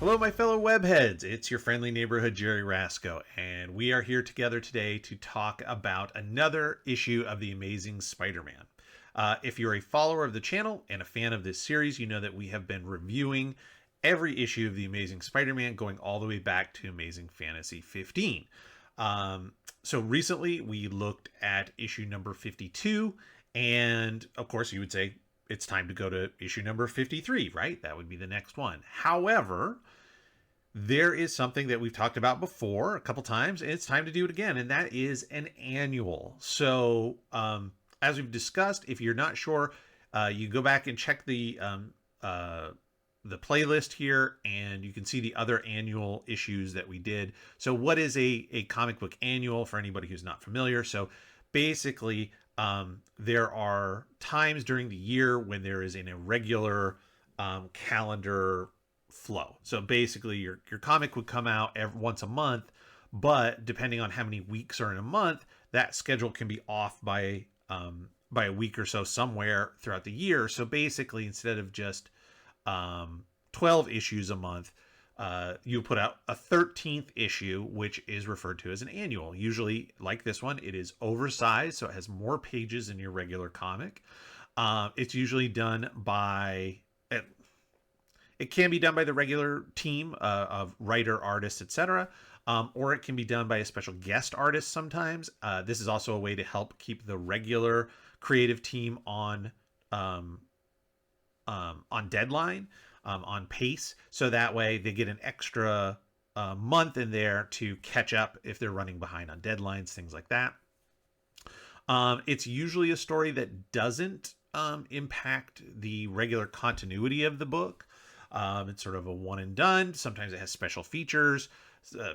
Hello, my fellow webheads. It's your friendly neighborhood Jerry Rasco, and we are here together today to talk about another issue of The Amazing Spider-Man. If you're a follower of the channel and a fan of this series, you know that we have been reviewing every issue of The Amazing Spider-Man going all the way back to Amazing Fantasy 15. So recently we looked at issue number 52, and of course you would say it's time to go to issue number 53, right? That would be the next one. However, there is something that we've talked about before a couple times, and it's time to do it again, and that is an annual. So, as we've discussed, if you're not sure, you go back and check the playlist here, and you can see the other annual issues that we did. So, what is a comic book annual for anybody who's not familiar? So, basically, there are times during the year when there is an irregular calendar flow. So basically your comic would come out once a month, but depending on how many weeks are in a month, that schedule can be off by a week or so somewhere throughout the year. So basically, instead of just 12 issues a month, you put out a 13th issue, which is referred to as an annual. Usually, like this one, it is oversized, so it has more pages than your regular comic. It's usually done by... It can be done by the regular team of writer, artists, etc., or it can be done by a special guest artist sometimes. This is also a way to help keep the regular creative team on deadline, on pace, so that way they get an extra month in there to catch up if they're running behind on deadlines, things like that. It's usually a story that doesn't impact the regular continuity of the book. It's sort of a one and done. Sometimes it has special features,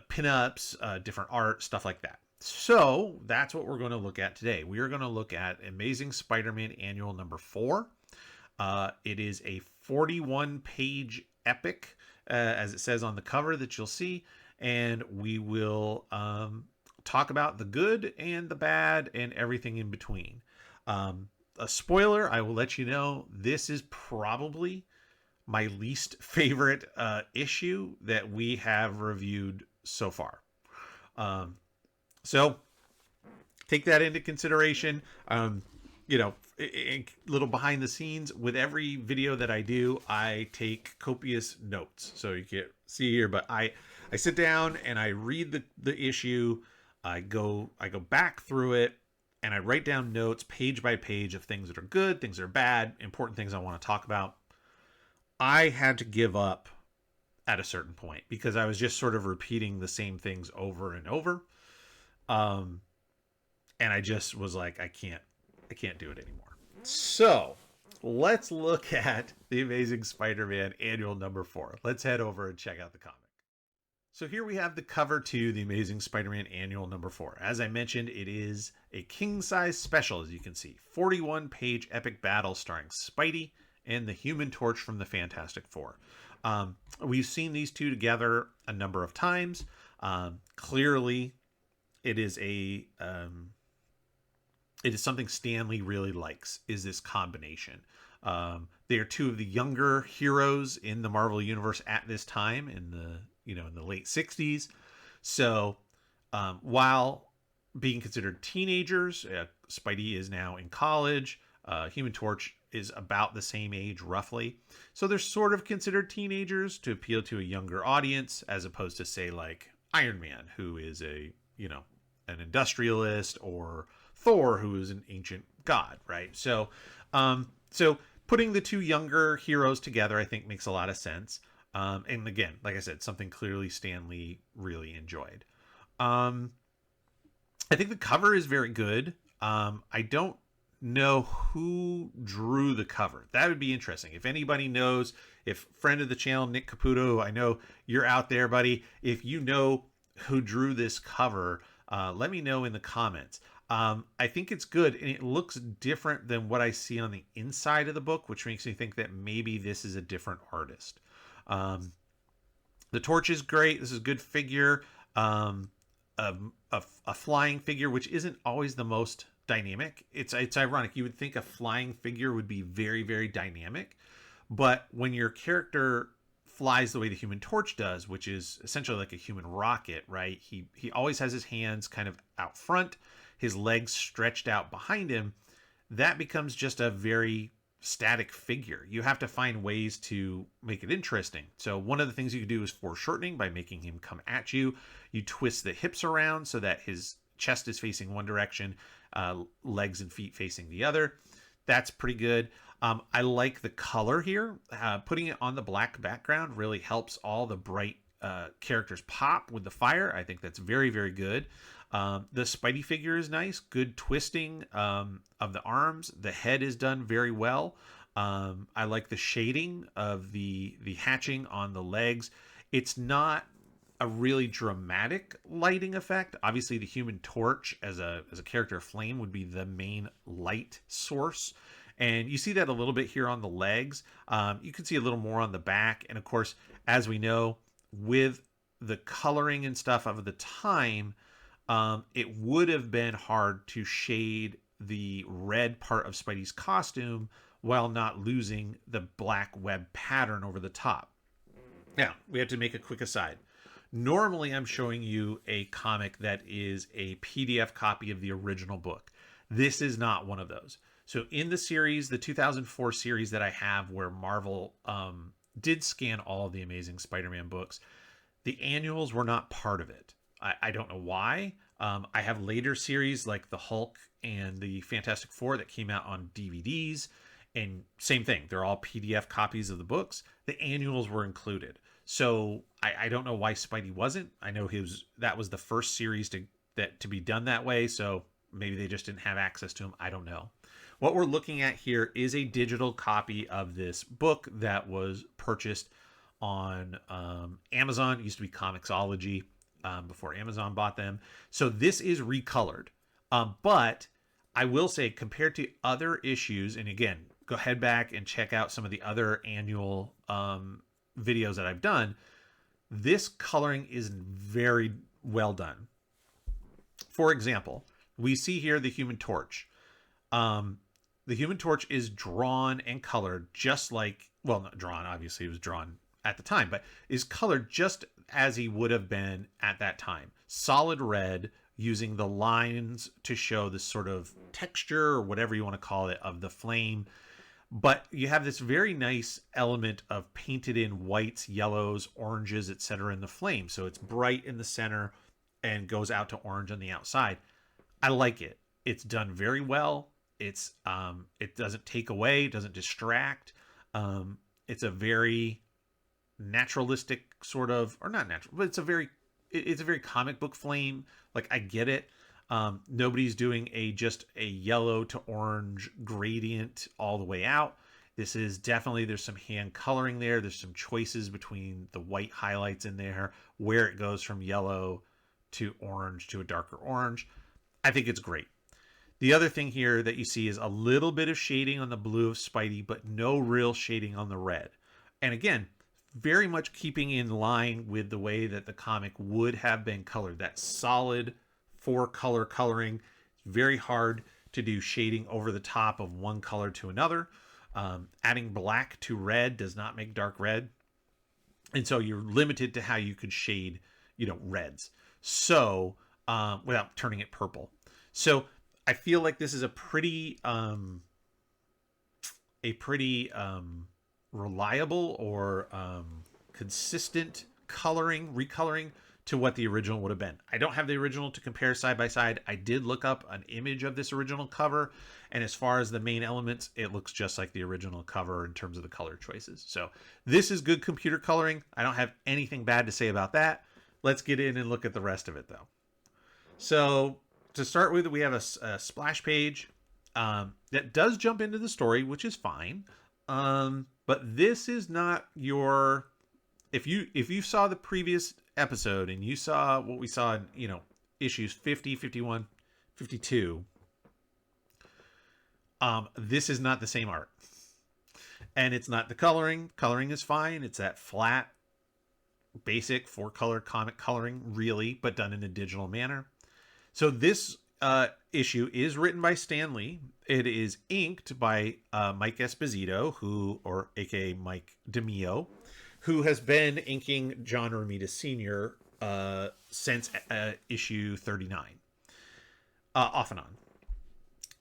pinups, different art, stuff like that. So that's what we're going to look at today. We are going to look at Amazing Spider-Man Annual number 4. It is a 41-page epic, as it says on the cover that you'll see, and we will talk about the good and the bad and everything in between. A spoiler, I will let you know, this is probably my least favorite issue that we have reviewed so far. So take that into consideration. A little behind the scenes, with every video that I do, I take copious notes. So you can't see here, but I sit down and I read the issue. I go back through it, and I write down notes page by page of things that are good, things that are bad, important things I want to talk about. I had to give up at a certain point because I was just sort of repeating the same things over and over. And I just was like, I can't do it anymore. So let's look at The Amazing Spider-Man Annual number 4. Let's head over and check out the comic. So here we have the cover to The Amazing Spider-Man Annual number 4. As I mentioned, it is a king-size special, as you can see. 41-page epic battle starring Spidey and the Human Torch from the Fantastic Four. We've seen these two together a number of times. Clearly, it is something Stan Lee really likes, is this combination. They are two of the younger heroes in the Marvel Universe at this time, in the late 60s. So while being considered teenagers, Spidey is now in college. Human Torch is about the same age, roughly. So they're sort of considered teenagers to appeal to a younger audience, as opposed to, say, like Iron Man, who is an industrialist, or Thor, who is an ancient god, right? So putting the two younger heroes together, I think, makes a lot of sense. And again, like I said, something clearly Stan Lee really enjoyed. I think the cover is very good. I don't know who drew the cover. That would be interesting. If anybody knows, if friend of the channel, Nick Caputo, I know you're out there, buddy. If you know who drew this cover, let me know in the comments. I think it's good, and it looks different than what I see on the inside of the book, which makes me think that maybe this is a different artist. The Torch is great. This is a good figure. A flying figure, which isn't always the most dynamic. It's ironic. You would think a flying figure would be very, very dynamic, but when your character flies the way the Human Torch does, which is essentially like a human rocket, right? He always has his hands kind of out front, his legs stretched out behind him. That becomes just a very static figure. You have to find ways to make it interesting. So one of the things you can do is foreshortening by making him come at you. You twist the hips around so that his chest is facing one direction, legs and feet facing the other. That's pretty good. I like the color here. Putting it on the black background really helps all the bright characters pop with the fire. I think that's very, very good. The Spidey figure is nice. Good twisting of the arms. The head is done very well. I like the shading of the hatching on the legs. It's not a really dramatic lighting effect. Obviously, the Human Torch as a character of flame would be the main light source. And you see that a little bit here on the legs. You can see a little more on the back. And of course, as we know, with the coloring and stuff of the time, it would have been hard to shade the red part of Spidey's costume while not losing the black web pattern over the top. Now, we have to make a quick aside. Normally, I'm showing you a comic that is a PDF copy of the original book. This is not one of those. So in the series, the 2004 series that I have where Marvel did scan all of the Amazing Spider-Man books, the annuals were not part of it. I don't know why. I have later series like the Hulk and the Fantastic Four that came out on DVDs, and same thing. They're all PDF copies of the books. The annuals were included. So I don't know why Spidey wasn't. I know that was the first series to be done that way. So maybe they just didn't have access to him. I don't know. What we're looking at here is a digital copy of this book that was purchased on Amazon. It used to be Comixology before Amazon bought them. So this is recolored. But I will say, compared to other issues, and again, go head back and check out some of the other annual videos that I've done, this coloring is very well done. For example, we see here the Human Torch. The Human Torch is drawn and colored just like, well, not drawn, obviously it was drawn at the time, but is colored just as he would have been at that time. Solid red, using the lines to show this sort of texture or whatever you want to call it of the flame. But you have this very nice element of painted in whites, yellows, oranges, etc. in the flame. So it's bright in the center and goes out to orange on the outside. I like it. It's done very well. It doesn't take away, doesn't distract. It's a very naturalistic sort of, or not natural, but it's a very comic book flame. Like, I get it. Nobody's doing just a yellow to orange gradient all the way out. This is definitely, there's some hand coloring there. There's some choices between the white highlights in there, where it goes from yellow to orange to a darker orange. I think it's great. The other thing here that you see is a little bit of shading on the blue of Spidey, but no real shading on the red. And again, very much keeping in line with the way that the comic would have been colored. That solid 4-color coloring. Very hard to do shading over the top of one color to another. Adding black to red does not make dark red. And so you're limited to how you could shade, reds. So, without turning it purple. So I feel like this is a pretty reliable or consistent recoloring to what the original would have been. I don't have the original to compare side by side. I did look up an image of this original cover, and as far as the main elements, it looks just like the original cover in terms of the color choices. So this is good computer coloring. I don't have anything bad to say about that. Let's get in and look at the rest of it, though. So to start with, we have a splash page that does jump into the story, which is fine. But this is not your, if you saw the previous episode and you saw what we saw in, issues 50, 51, 52, this is not the same art. And it's not the coloring. Coloring is fine. It's that flat, basic 4-color comic coloring, really, but done in a digital manner. So this issue is written by Stan Lee. It is inked by Mike Esposito, aka Mike DeMio, who has been inking John Romita Sr. Since issue 39, off and on.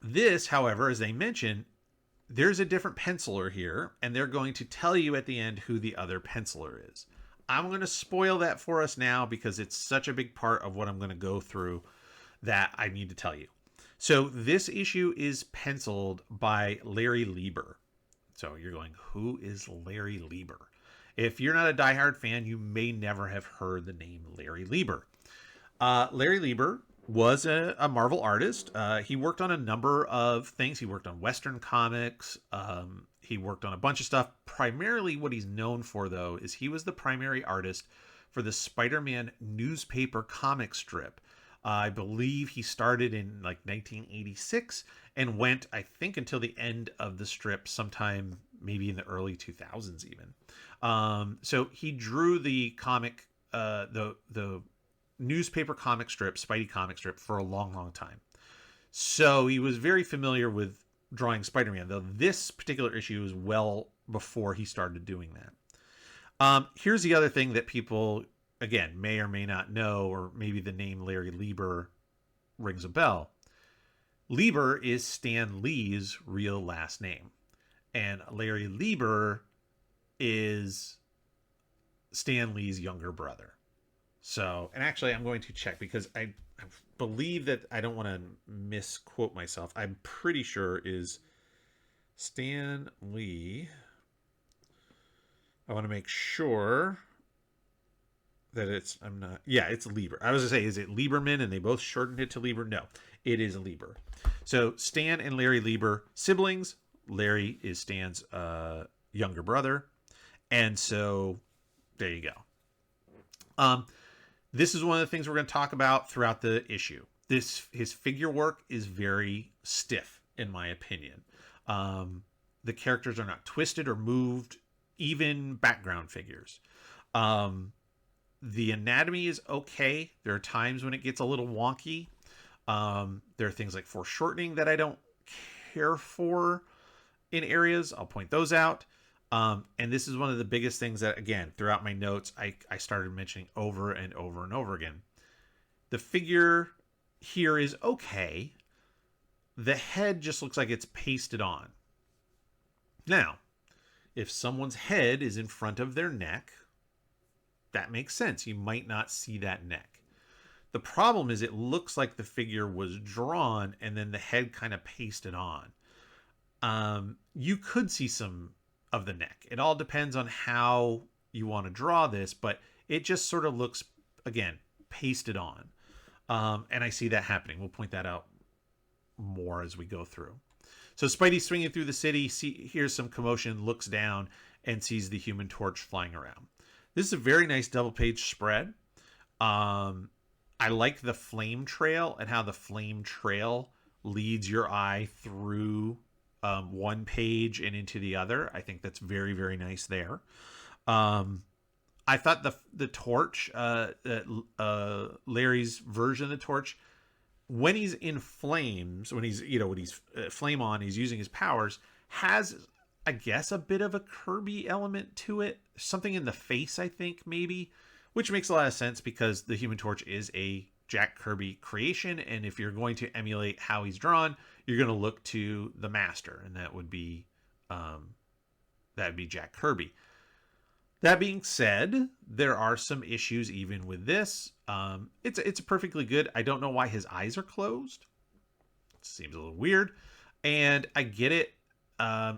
This, however, as they mention, there's a different penciler here, and they're going to tell you at the end who the other penciler is. I'm going to spoil that for us now because it's such a big part of what I'm going to go through that I need to tell you. So this issue is penciled by Larry Lieber. So you're going, who is Larry Lieber? If you're not a diehard fan, you may never have heard the name Larry Lieber. Larry Lieber was a Marvel artist. He worked on a number of things. He worked on Western comics. He worked on a bunch of stuff. Primarily what he's known for, though, is he was the primary artist for the Spider-Man newspaper comic strip. I believe he started in like 1986 and went, I think, until the end of the strip, sometime maybe in the early 2000s even. So he drew the comic, the newspaper comic strip, Spidey comic strip, for a long, long time. So he was very familiar with drawing Spider-Man, though this particular issue is well before he started doing that. Here's the other thing that people, again, may or may not know, or maybe the name Larry Lieber rings a bell. Lieber is Stan Lee's real last name. And Larry Lieber is Stan Lee's younger brother. So, and actually I'm going to check because I believe that I don't want to misquote myself. I'm pretty sure is Stan Lee. I want to make sure that it's, it's Lieber. I was going to say, is it Lieberman and they both shortened it to Lieber? No, it is Lieber. So Stan and Larry Lieber, siblings. Larry is Stan's younger brother. And so there you go. This is one of the things we're going to talk about throughout the issue. His figure work is very stiff, in my opinion. The characters are not twisted or moved, even background figures. The anatomy is okay. There are times when it gets a little wonky. There are things like foreshortening that I don't care for in areas. I'll point those out. And this is one of the biggest things that, again, throughout my notes, I started mentioning over and over and over again. The figure here is okay. The head just looks like it's pasted on. Now, if someone's head is in front of their neck, that makes sense. You might not see that neck. The problem is it looks like the figure was drawn and then the head kind of pasted on. You could see some of the neck. It all depends on how you want to draw this, but it just sort of looks, again, pasted on. And I see that happening. We'll point that out more as we go through. So Spidey's swinging through the city, hears some commotion, looks down, and sees the Human Torch flying around. This is a very nice double-page spread. I like the flame trail and how the flame trail leads your eye through one page and into the other. I think that's very, very nice there. I thought the torch, Larry's version of the torch, when he's in flames, when he's flame on, he's using his powers, has, I guess, a bit of a Kirby element to it. Something in the face, I think, maybe, which makes a lot of sense because the Human Torch is a Jack Kirby creation, and if you're going to emulate how he's drawn, you're going to look to the master, and that would be Jack Kirby. That being said, there are some issues even with this. It's perfectly good. I don't know why his eyes are closed. It seems a little weird, and I get it.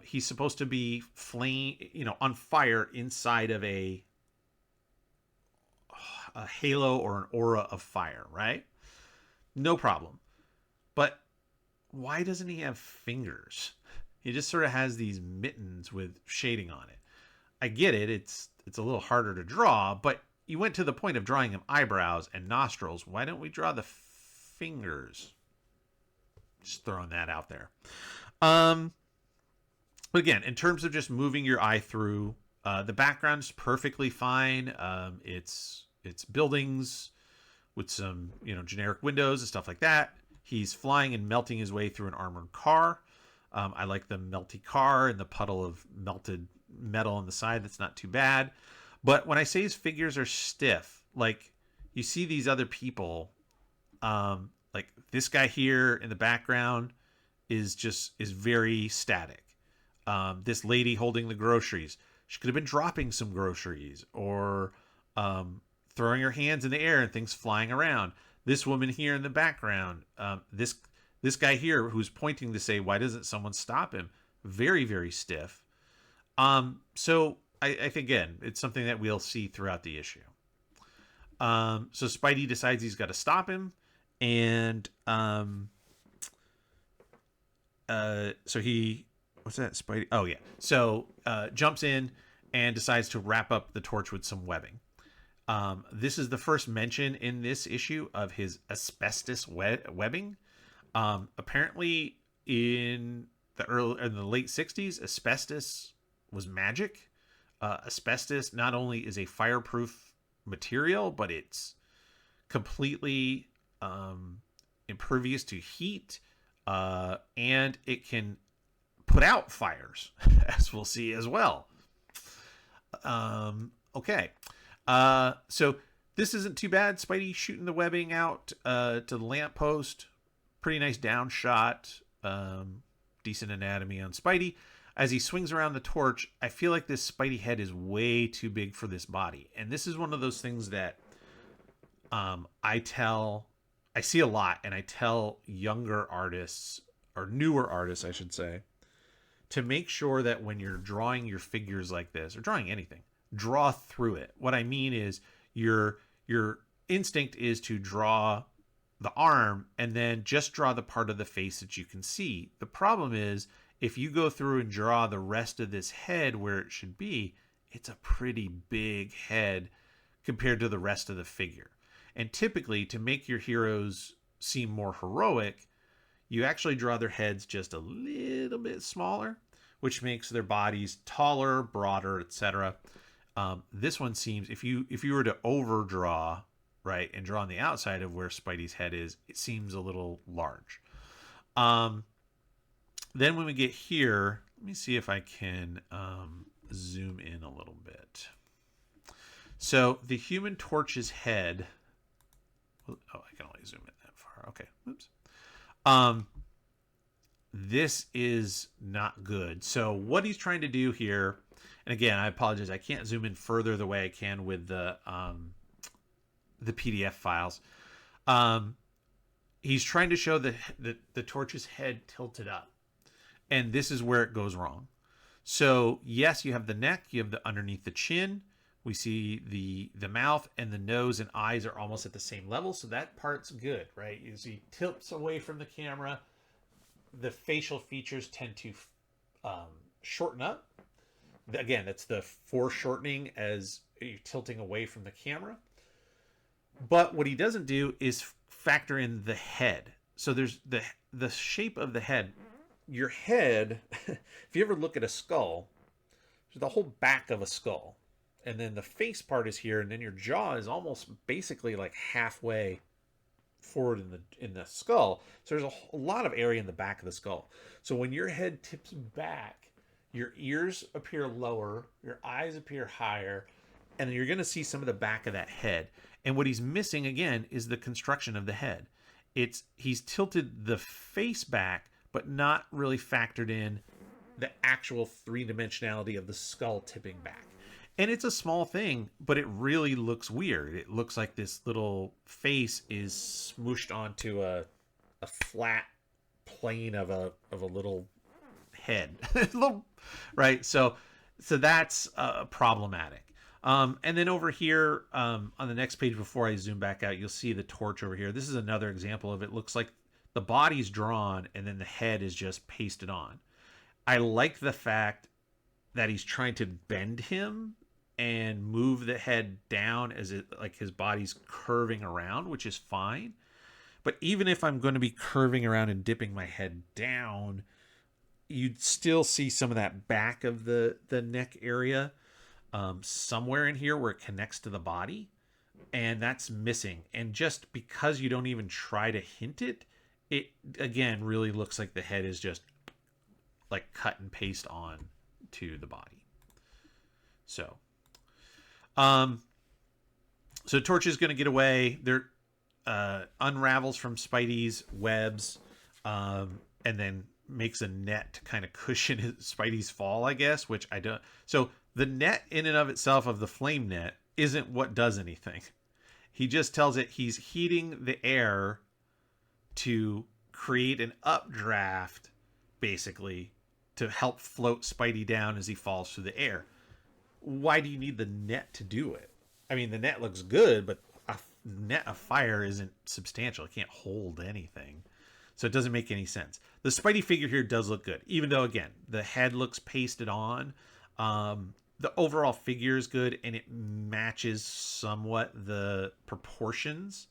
He's supposed to be on fire inside of a halo or an aura of fire, right? No problem. But why doesn't he have fingers? He just sort of has these mittens with shading on it. I get it. It's a little harder to draw, but you went to the point of drawing him eyebrows and nostrils. Why don't we draw the fingers? Just throwing that out there. But again, in terms of just moving your eye through, the background's perfectly fine. It's buildings with some, generic windows and stuff like that. He's flying and melting his way through an armored car. I like the melty car and the puddle of melted metal on the side. That's not too bad. But when I say his figures are stiff, like you see these other people, like this guy here in the background is very static. This lady holding the groceries, she could have been dropping some groceries or throwing her hands in the air and things flying around. This woman here in the background, this guy here who's pointing to say, why doesn't someone stop him? Very, very stiff. So I think, again, it's something that we'll see throughout the issue. So Spidey decides he's got to stop him, and so he, what's that, Spidey? Oh yeah. So jumps in and decides to wrap up the torch with some webbing. This is the first mention in this issue of his asbestos webbing. Apparently, in the late '60s, asbestos was magic. Asbestos not only is a fireproof material, but it's completely impervious to heat, and it can put out fires, as we'll see as well. Okay. So this isn't too bad. Spidey shooting the webbing out to the lamppost. Pretty nice down shot. Decent anatomy on Spidey. As he swings around the torch, I feel like this Spidey head is way too big for this body. And this is one of those things that I see a lot, and I tell younger artists, or newer artists, I should say, to make sure that when you're drawing your figures like this, or drawing anything, draw through it. What I mean is your instinct is to draw the arm and then just draw the part of the face that you can see. The problem is, if you go through and draw the rest of this head where it should be, it's a pretty big head compared to the rest of the figure. And typically, to make your heroes seem more heroic, you actually draw their heads just a little bit smaller, which makes their bodies taller, broader, etc. This one seems, if you were to overdraw, right, and draw on the outside of where Spidey's head is, it seems a little large. Then when we get here, let me see if I can zoom in a little bit. So the Human Torch's head. Oh, I can only zoom in that far. Okay. Oops. This is not good. So what he's trying to do here, and again, I apologize, I can't zoom in further the way I can with the PDF files. He's trying to show the Torch's head tilted up. And this is where it goes wrong. So yes, you have the neck, you have the underneath the chin. We see the mouth and the nose and eyes are almost at the same level. So that part's good, right? You see tilts away from the camera. The facial features tend to shorten up. Again, that's the foreshortening as you're tilting away from the camera. But what he doesn't do is factor in the head. So there's the shape of the head. Your head, if you ever look at a skull, there's the whole back of a skull. And then the face part is here, and then your jaw is almost basically like halfway forward in the skull. So there's a lot of area in the back of the skull. So when your head tips back, your ears appear lower, your eyes appear higher, and you're going to see some of the back of that head. And what he's missing, again, is the construction of the head. He's tilted the face back, but not really factored in the actual three-dimensionality of the skull tipping back. And it's a small thing, but it really looks weird. It looks like this little face is smooshed onto a flat plane of a little head, right? So that's problematic. And then over here on the next page, before I zoom back out, you'll see the torch over here. This is another example of it. Looks like the body's drawn and then the head is just pasted on. I like the fact that he's trying to bend him and move the head down as it like his body's curving around, which is fine. But even if I'm going to be curving around and dipping my head down, you'd still see some of that back of the neck area somewhere in here where it connects to the body. And that's missing. And just because you don't even try to hint it, it again really looks like the head is just like cut and paste on to the body. So Um, so Torch is going to get away. There unravels from Spidey's webs, and then makes a net to kind of cushion Spidey's fall, I guess. Which I don't. So the net in and of itself of the flame net isn't what does anything. He just tells it he's heating the air to create an updraft, basically, to help float Spidey down as he falls through the air. Why do you need the net to do it? I mean, the net looks good, but a net of fire isn't substantial. It can't hold anything. So it doesn't make any sense. The Spidey figure here does look good, even though, again, the head looks pasted on. The overall figure is good, and it matches somewhat the proportions.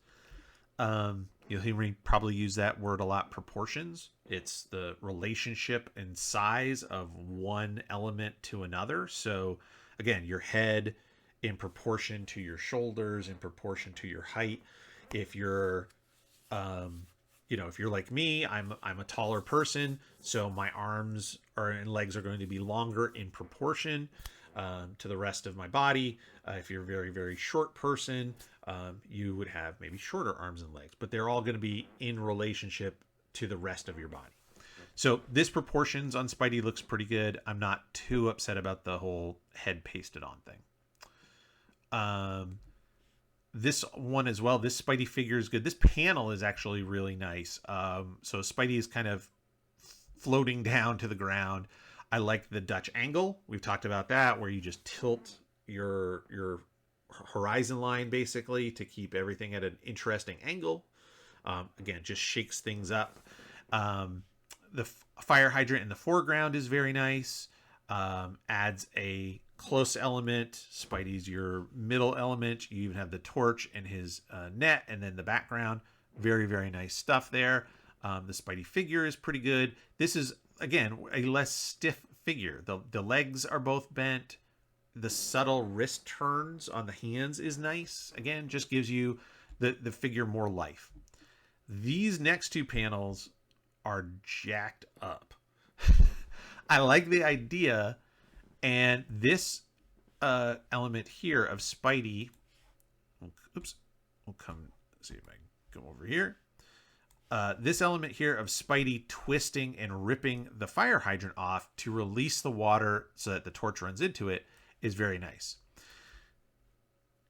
You'll hear me probably use that word a lot, proportions. It's the relationship and size of one element to another. So, again, your head in proportion to your shoulders, in proportion to your height. If you're, if you're like me, I'm a taller person, so my arms and legs are going to be longer in proportion to the rest of my body. If you're a very, very short person, you would have maybe shorter arms and legs, but they're all going to be in relationship to the rest of your body. So this proportions on Spidey looks pretty good. I'm not too upset about the whole head pasted on thing. This one as well, this Spidey figure is good. This panel is actually really nice. So Spidey is kind of floating down to the ground. I like the Dutch angle. We've talked about that, where you just tilt your horizon line basically to keep everything at an interesting angle. Again, just shakes things up. The fire hydrant in the foreground is very nice. Adds a close element. Spidey's your middle element. You even have the torch and his net, and then the background. Very, very nice stuff there. The Spidey figure is pretty good. This is, again, a less stiff figure. The legs are both bent. The subtle wrist turns on the hands is nice. Again, just gives you the figure more life. These next two panels are jacked up. I like the idea, and this element here of Spidey. Oops, we'll come see if I can go over here. This element here of Spidey twisting and ripping the fire hydrant off to release the water so that the torch runs into it is very nice.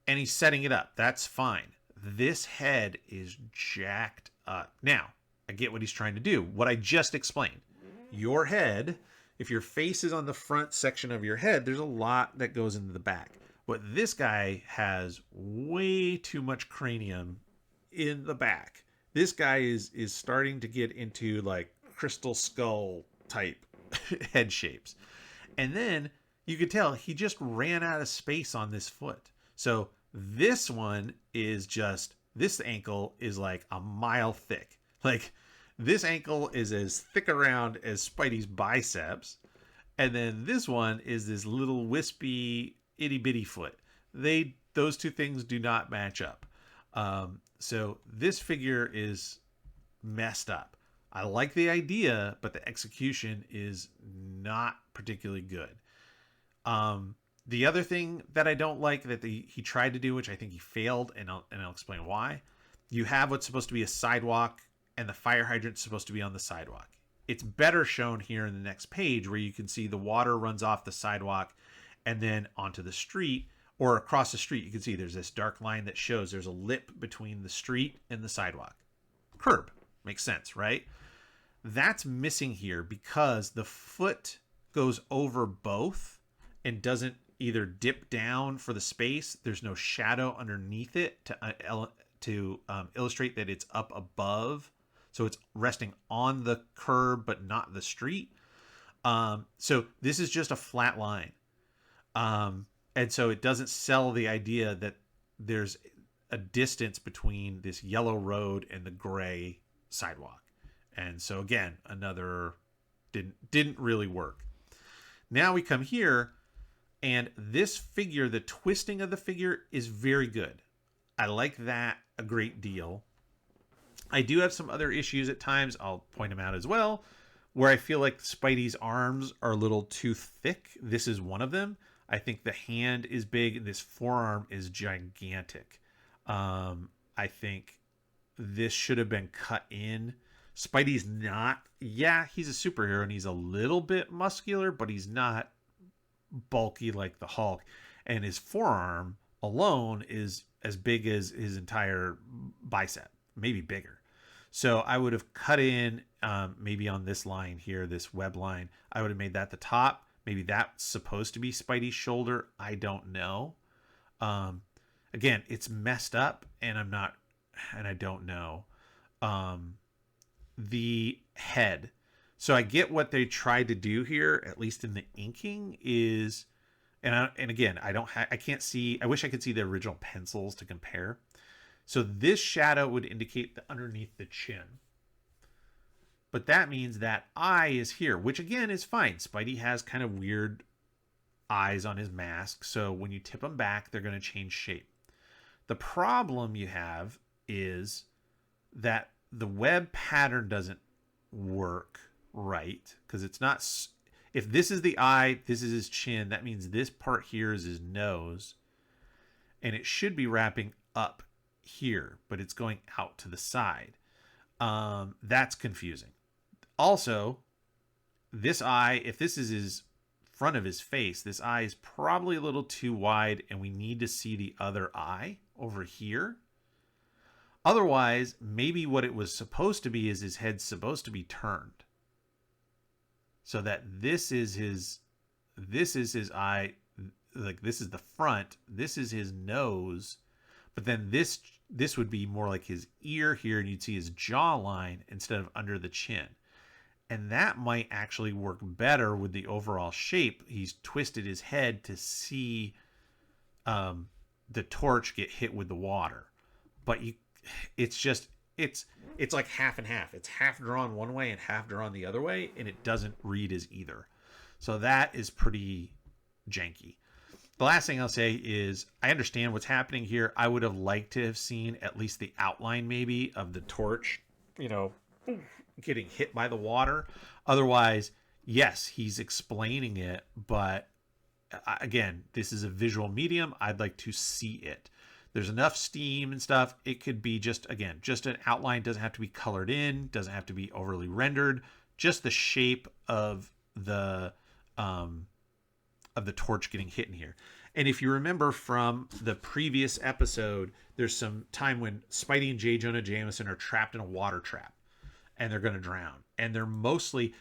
And he's setting it up. That's fine. This head is jacked up. Now, I get what he's trying to do. What I just explained. Your head, if your face is on the front section of your head, there's a lot that goes into the back. But this guy has way too much cranium in the back. This guy is starting to get into like crystal skull type head shapes. And then you could tell he just ran out of space on this foot. So this one is just, this ankle is like a mile thick. Like this ankle is as thick around as Spidey's biceps. And then this one is this little wispy itty bitty foot. Those two things do not match up. So this figure is messed up. I like the idea, but the execution is not particularly good. The other thing that I don't like that he tried to do, which I think he failed, and I'll explain why. You have what's supposed to be a sidewalk, and the fire hydrant's supposed to be on the sidewalk. It's better shown here in the next page, where you can see the water runs off the sidewalk and then onto the street, or across the street. You can see there's this dark line that shows there's a lip between the street and the sidewalk. Curb. Makes sense, right? That's missing here because the foot goes over both and doesn't either dip down for the space. There's no shadow underneath it to illustrate that it's up above. So it's resting on the curb, but not the street. So this is just a flat line. And so it doesn't sell the idea that there's a distance between this yellow road and the gray sidewalk. And so again, another didn't really work. Now we come here, and this figure, the twisting of the figure is very good. I like that a great deal. I do have some other issues at times. I'll point them out as well, where I feel like Spidey's arms are a little too thick. This is one of them. I think the hand is big and this forearm is gigantic. I think this should have been cut in. Spidey's not, yeah, he's a superhero and he's a little bit muscular, but he's not bulky like the Hulk. And his forearm alone is as big as his entire bicep, maybe bigger. So I would have cut in maybe on this line here, this web line. I would have made that the top. Maybe that's supposed to be Spidey's shoulder. I don't know. Again, it's messed up, and I don't know. The head. So I get what they tried to do here, at least in the inking, is, and again, I can't see. I wish I could see the original pencils to compare. So this shadow would indicate the underneath the chin. But that means that eye is here, which again is fine. Spidey has kind of weird eyes on his mask. So when you tip them back, they're going to change shape. The problem you have is that the web pattern doesn't work right, because it's not. If this is the eye, this is his chin, that means this part here is his nose. And it should be wrapping up here, but it's going out to the side. That's confusing. Also, this eye, if this is his front of his face, this eye is probably a little too wide, and we need to see the other eye over here. Otherwise, maybe what it was supposed to be is his head's supposed to be turned, so that this is his eye, like this is the front, this is his nose, but then this would be more like his ear here, and you'd see his jawline instead of under the chin. And that might actually work better with the overall shape. He's twisted his head to see the torch get hit with the water. But it's like half and half. It's half drawn one way and half drawn the other way, and it doesn't read as either. So that is pretty janky. The last thing I'll say is I understand what's happening here. I would have liked to have seen at least the outline maybe of the torch, getting hit by the water. Otherwise, yes, he's explaining it, but again, this is a visual medium. I'd like to see it. There's enough steam and stuff. It could be just an outline. Doesn't have to be colored in, doesn't have to be overly rendered. Just the shape of the torch getting hit in here. And if you remember from the previous episode, there's some time when Spidey and J. Jonah Jameson are trapped in a water trap and they're going to drown. And their bodies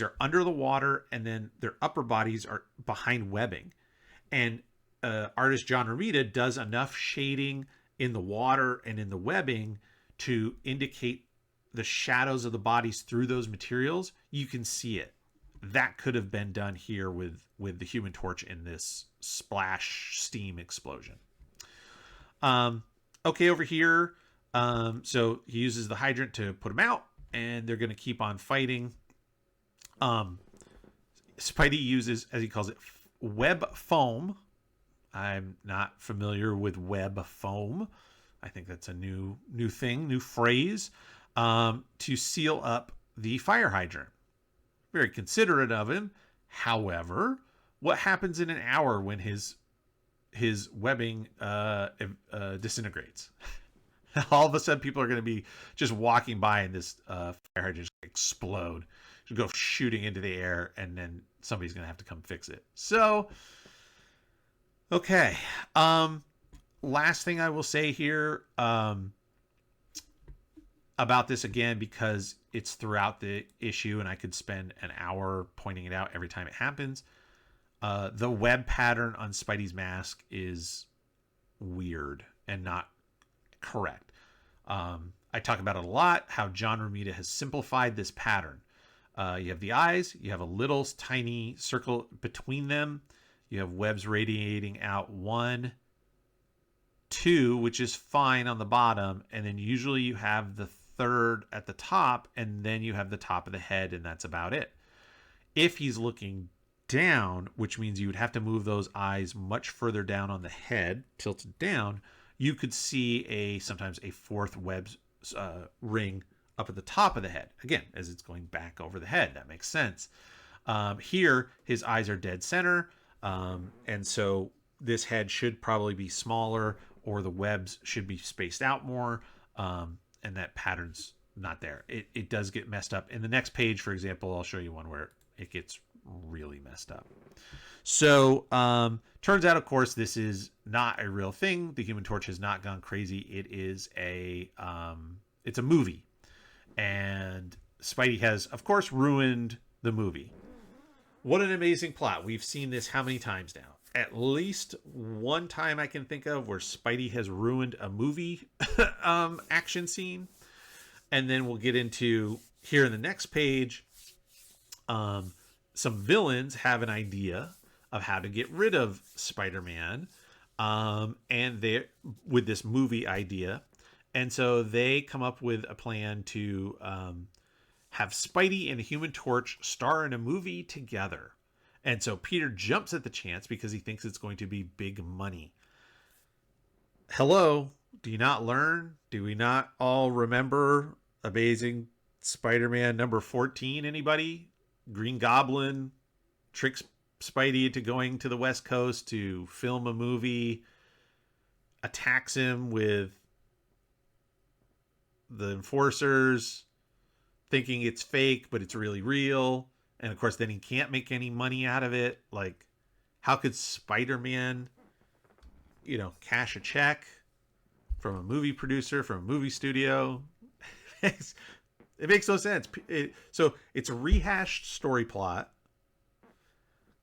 are under the water, and then their upper bodies are behind webbing. And artist John Romita does enough shading in the water and in the webbing to indicate the shadows of the bodies through those materials. You can see it. That could have been done here with the Human Torch in this splash steam explosion. Okay, over here, so he uses the hydrant to put him out, and they're going to keep on fighting. Spidey uses, as he calls it, web foam. I'm not familiar with web foam. I think that's a new thing, new phrase, to seal up the fire hydrant. Very considerate of him. However, what happens in an hour when his webbing disintegrates? All of a sudden, people are going to be just walking by, and this fire hydrant just explode, just go shooting into the air, and then somebody's going to have to come fix it. So, okay. Last thing I will say here about this, again, because it's throughout the issue and I could spend an hour pointing it out every time it happens. The web pattern on Spidey's mask is weird and not correct. I talk about it a lot, how John Romita has simplified this pattern. You have the eyes, you have a little tiny circle between them. You have webs radiating out 1, 2, which is fine on the bottom. And then usually you have the third at the top, and then you have the top of the head, and that's about it. If he's looking down, which means you would have to move those eyes much further down on the head, tilted down, you could see sometimes a fourth web ring up at the top of the head. Again, as it's going back over the head. That makes sense. Here, his eyes are dead center. And so this head should probably be smaller, or the webs should be spaced out more, and that pattern's not there. It does get messed up. In the next page, for example, I'll show you one where it gets really messed up. So turns out, of course, this is not a real thing. The Human Torch has not gone crazy. It is it's a movie, and Spidey has, of course, ruined the movie. What an amazing plot. We've seen this how many times now? At least one time I can think of where Spidey has ruined a movie action scene. And then we'll get into here in the next page. Some villains have an idea of how to get rid of Spider-Man, and they with this movie idea. And so they come up with a plan to have Spidey and the Human Torch star in a movie together. And so Peter jumps at the chance because he thinks it's going to be big money. Hello, do you not learn? Do we not all remember Amazing Spider-Man number 14? Anybody? Green Goblin tricks Spidey into going to the West Coast to film a movie, attacks him with the enforcers, thinking it's fake, but it's really real. And of course, then he can't make any money out of it. Like, how could Spider-Man, cash a check from a movie producer, from a movie studio? It makes no sense. So it's a rehashed story plot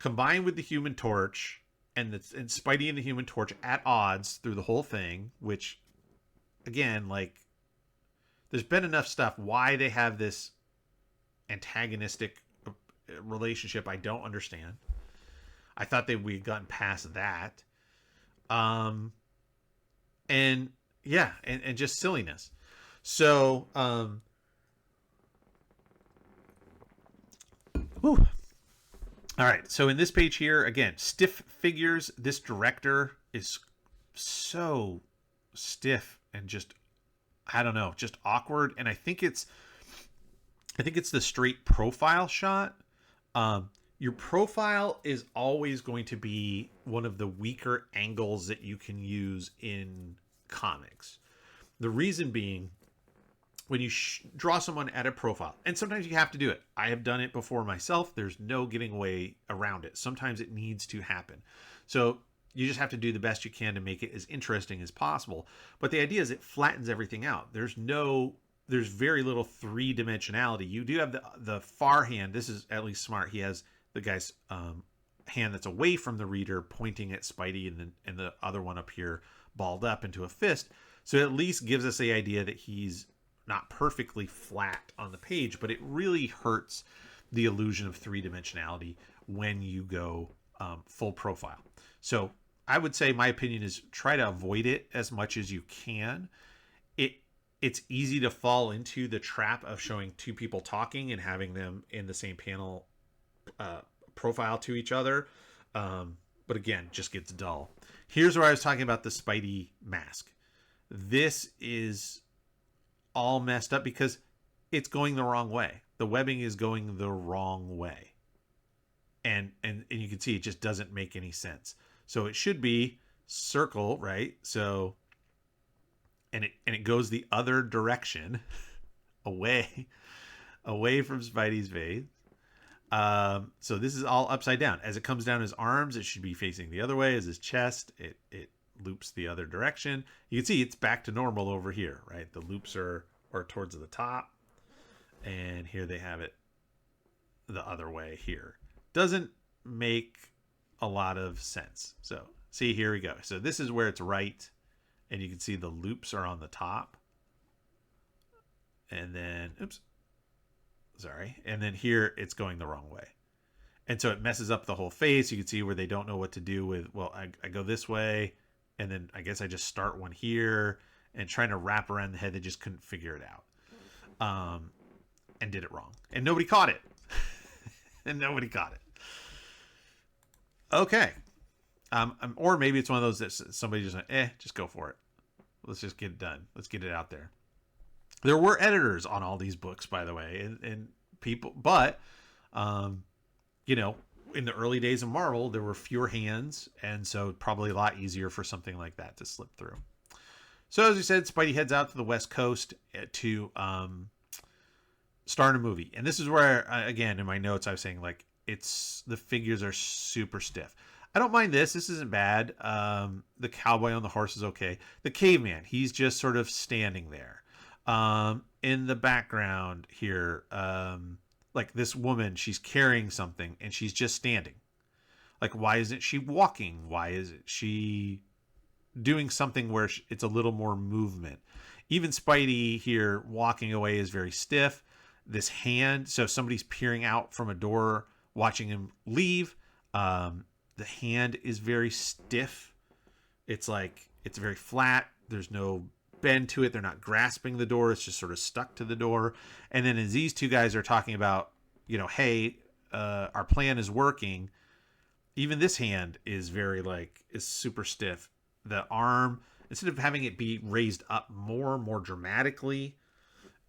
combined with the Human Torch and Spidey and the Human Torch at odds through the whole thing, which, again, like, there's been enough stuff. Why they have this antagonistic relationship, I don't understand. I thought that we had gotten past that. And just silliness. So, all right. So in this page here, again, stiff figures. This director is so stiff and just, I don't know, just awkward. And I think it's the straight profile shot. Your profile is always going to be one of the weaker angles that you can use in comics. The reason being, when you draw someone at a profile, and sometimes you have to do it. I have done it before myself. There's no getting away around it. Sometimes it needs to happen. So you just have to do the best you can to make it as interesting as possible. But the idea is it flattens everything out. There's very little three-dimensionality. You do have the far hand. This is at least smart. He has the guy's hand that's away from the reader pointing at Spidey, and the other one up here balled up into a fist. So it at least gives us the idea that he's not perfectly flat on the page, but it really hurts the illusion of three-dimensionality when you go full profile. So I would say my opinion is try to avoid it as much as you can. It's easy to fall into the trap of showing two people talking and having them in the same panel profile to each other. But again, just gets dull. Here's where I was talking about the Spidey mask. This is all messed up because it's going the wrong way. The webbing is going the wrong way. And you can see it just doesn't make any sense. So it should be circle, right? So and it goes the other direction away from Spidey's face. So this is all upside down. As it comes down his arms, it should be facing the other way. As his chest, it loops the other direction. You can see it's back to normal over here, right? The loops are towards the top, and here they have it the other way here. Doesn't make a lot of sense. So see, here we go. So this is where it's right, and you can see the loops are on the top, and then and then here it's going the wrong way, and so it messes up the whole face. You can see where they don't know what to do with, well, I go this way, and then I guess I just start one here, and trying to wrap around the head, they just couldn't figure it out, and did it wrong, and nobody caught it. Okay. Or maybe it's one of those that somebody just just go for it. Let's just get it done. Let's get it out there. There were editors on all these books, by the way, and people, but in the early days of Marvel, there were fewer hands, and so probably a lot easier for something like that to slip through. So as we said, Spidey heads out to the West Coast to star in a movie, and this is where, again, in my notes, I was saying like the figures are super stiff. I don't mind this. This isn't bad. The cowboy on the horse is okay. The caveman, he's just sort of standing there. In the background here, like this woman, she's carrying something and she's just standing. Like, why isn't she walking? Why isn't she doing something where it's a little more movement? Even Spidey here walking away is very stiff. This hand, so somebody's peering out from a door, watching him leave. The hand is very stiff. It's like, it's very flat. There's no bend to it. They're not grasping the door. It's just sort of stuck to the door. And then as these two guys are talking about, hey, our plan is working, even this hand is very is super stiff. The arm, instead of having it be raised up more dramatically,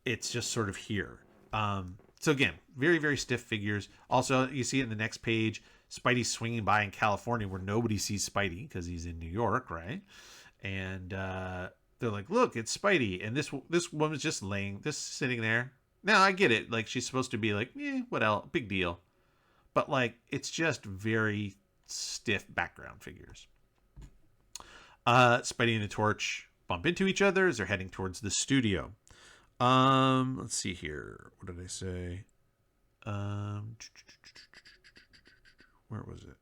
it's just sort of here. So again, very, very stiff figures. Also, you see it in the next page, Spidey's swinging by in California where nobody sees Spidey because he's in New York, right? And they're like, look, it's Spidey. And this woman's just sitting there. Now, I get it. Like, she's supposed to be like, what else? Big deal. But, it's just very stiff background figures. Spidey and the Torch bump into each other as they're heading towards the studio. Let's see here. What did I say? Where was it?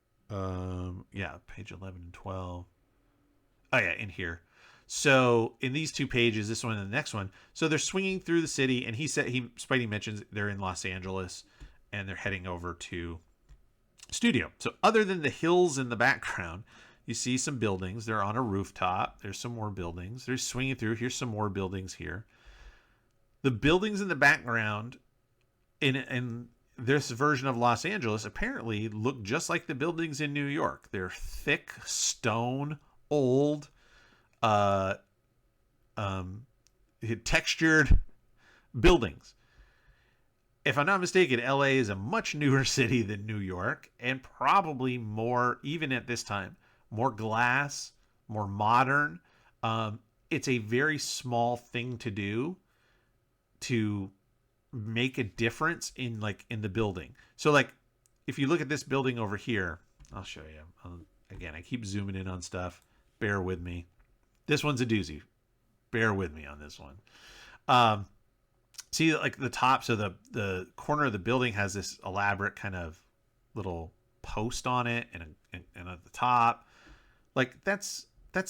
Yeah, page 11 and 12. Oh, yeah, in here. So in these two pages, this one and the next one, so they're swinging through the city, and Spidey mentions they're in Los Angeles, and they're heading over to studio. So other than the hills in the background, you see some buildings. They're on a rooftop. There's some more buildings. They're swinging through. Here's some more buildings here. The buildings in the background in this version of Los Angeles apparently look just like the buildings in New York. They're thick stone, old, textured buildings. If I'm not mistaken, LA is a much newer city than New York, and probably more, even at this time, more glass, more modern. It's a very small thing to do to make a difference in the building. So if you look at this building over here, I'll show you. Again, I keep zooming in on stuff. Bear with me. This one's a doozy. Bear with me on this one. See, the top, so the corner of the building has this elaborate kind of little post on it, and at the top, that's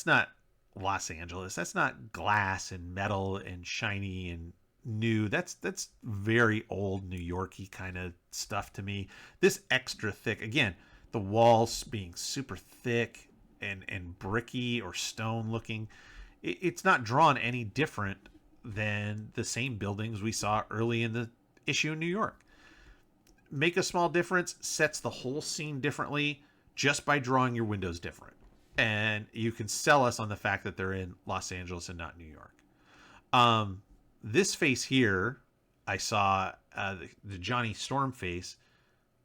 not Los Angeles. That's not glass and metal and shiny and new. That's very old New Yorky kind of stuff to me. This extra thick, again, the walls being super thick and bricky or stone looking, it's not drawn any different than the same buildings we saw early in the issue in New York. Make a small difference, sets the whole scene differently just by drawing your windows different. And you can sell us on the fact that they're in Los Angeles and not New York. This face here, I saw the Johnny Storm face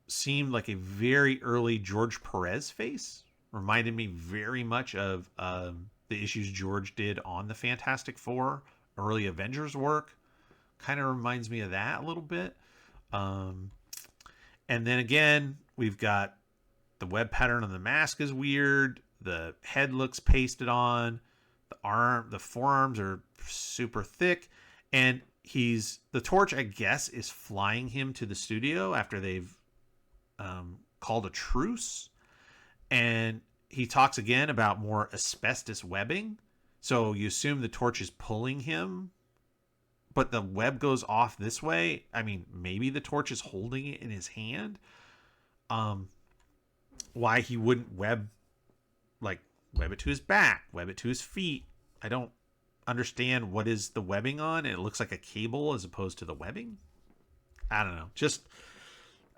seemed like a very early George Perez face. Reminded me very much of the issues George did on the Fantastic Four, early Avengers work. Kind of reminds me of that a little bit. And then again, we've got the web pattern on the mask is weird. The head looks pasted on. The forearms are super thick. And the Torch, I guess, is flying him to the studio after they've called a truce. And he talks again about more asbestos webbing. So you assume the Torch is pulling him, but the web goes off this way. I mean, maybe the Torch is holding it in his hand. Why he wouldn't web it to his back, web it to his feet. I don't understand what is the webbing on. It looks like a cable as opposed to the webbing. I don't know. Just,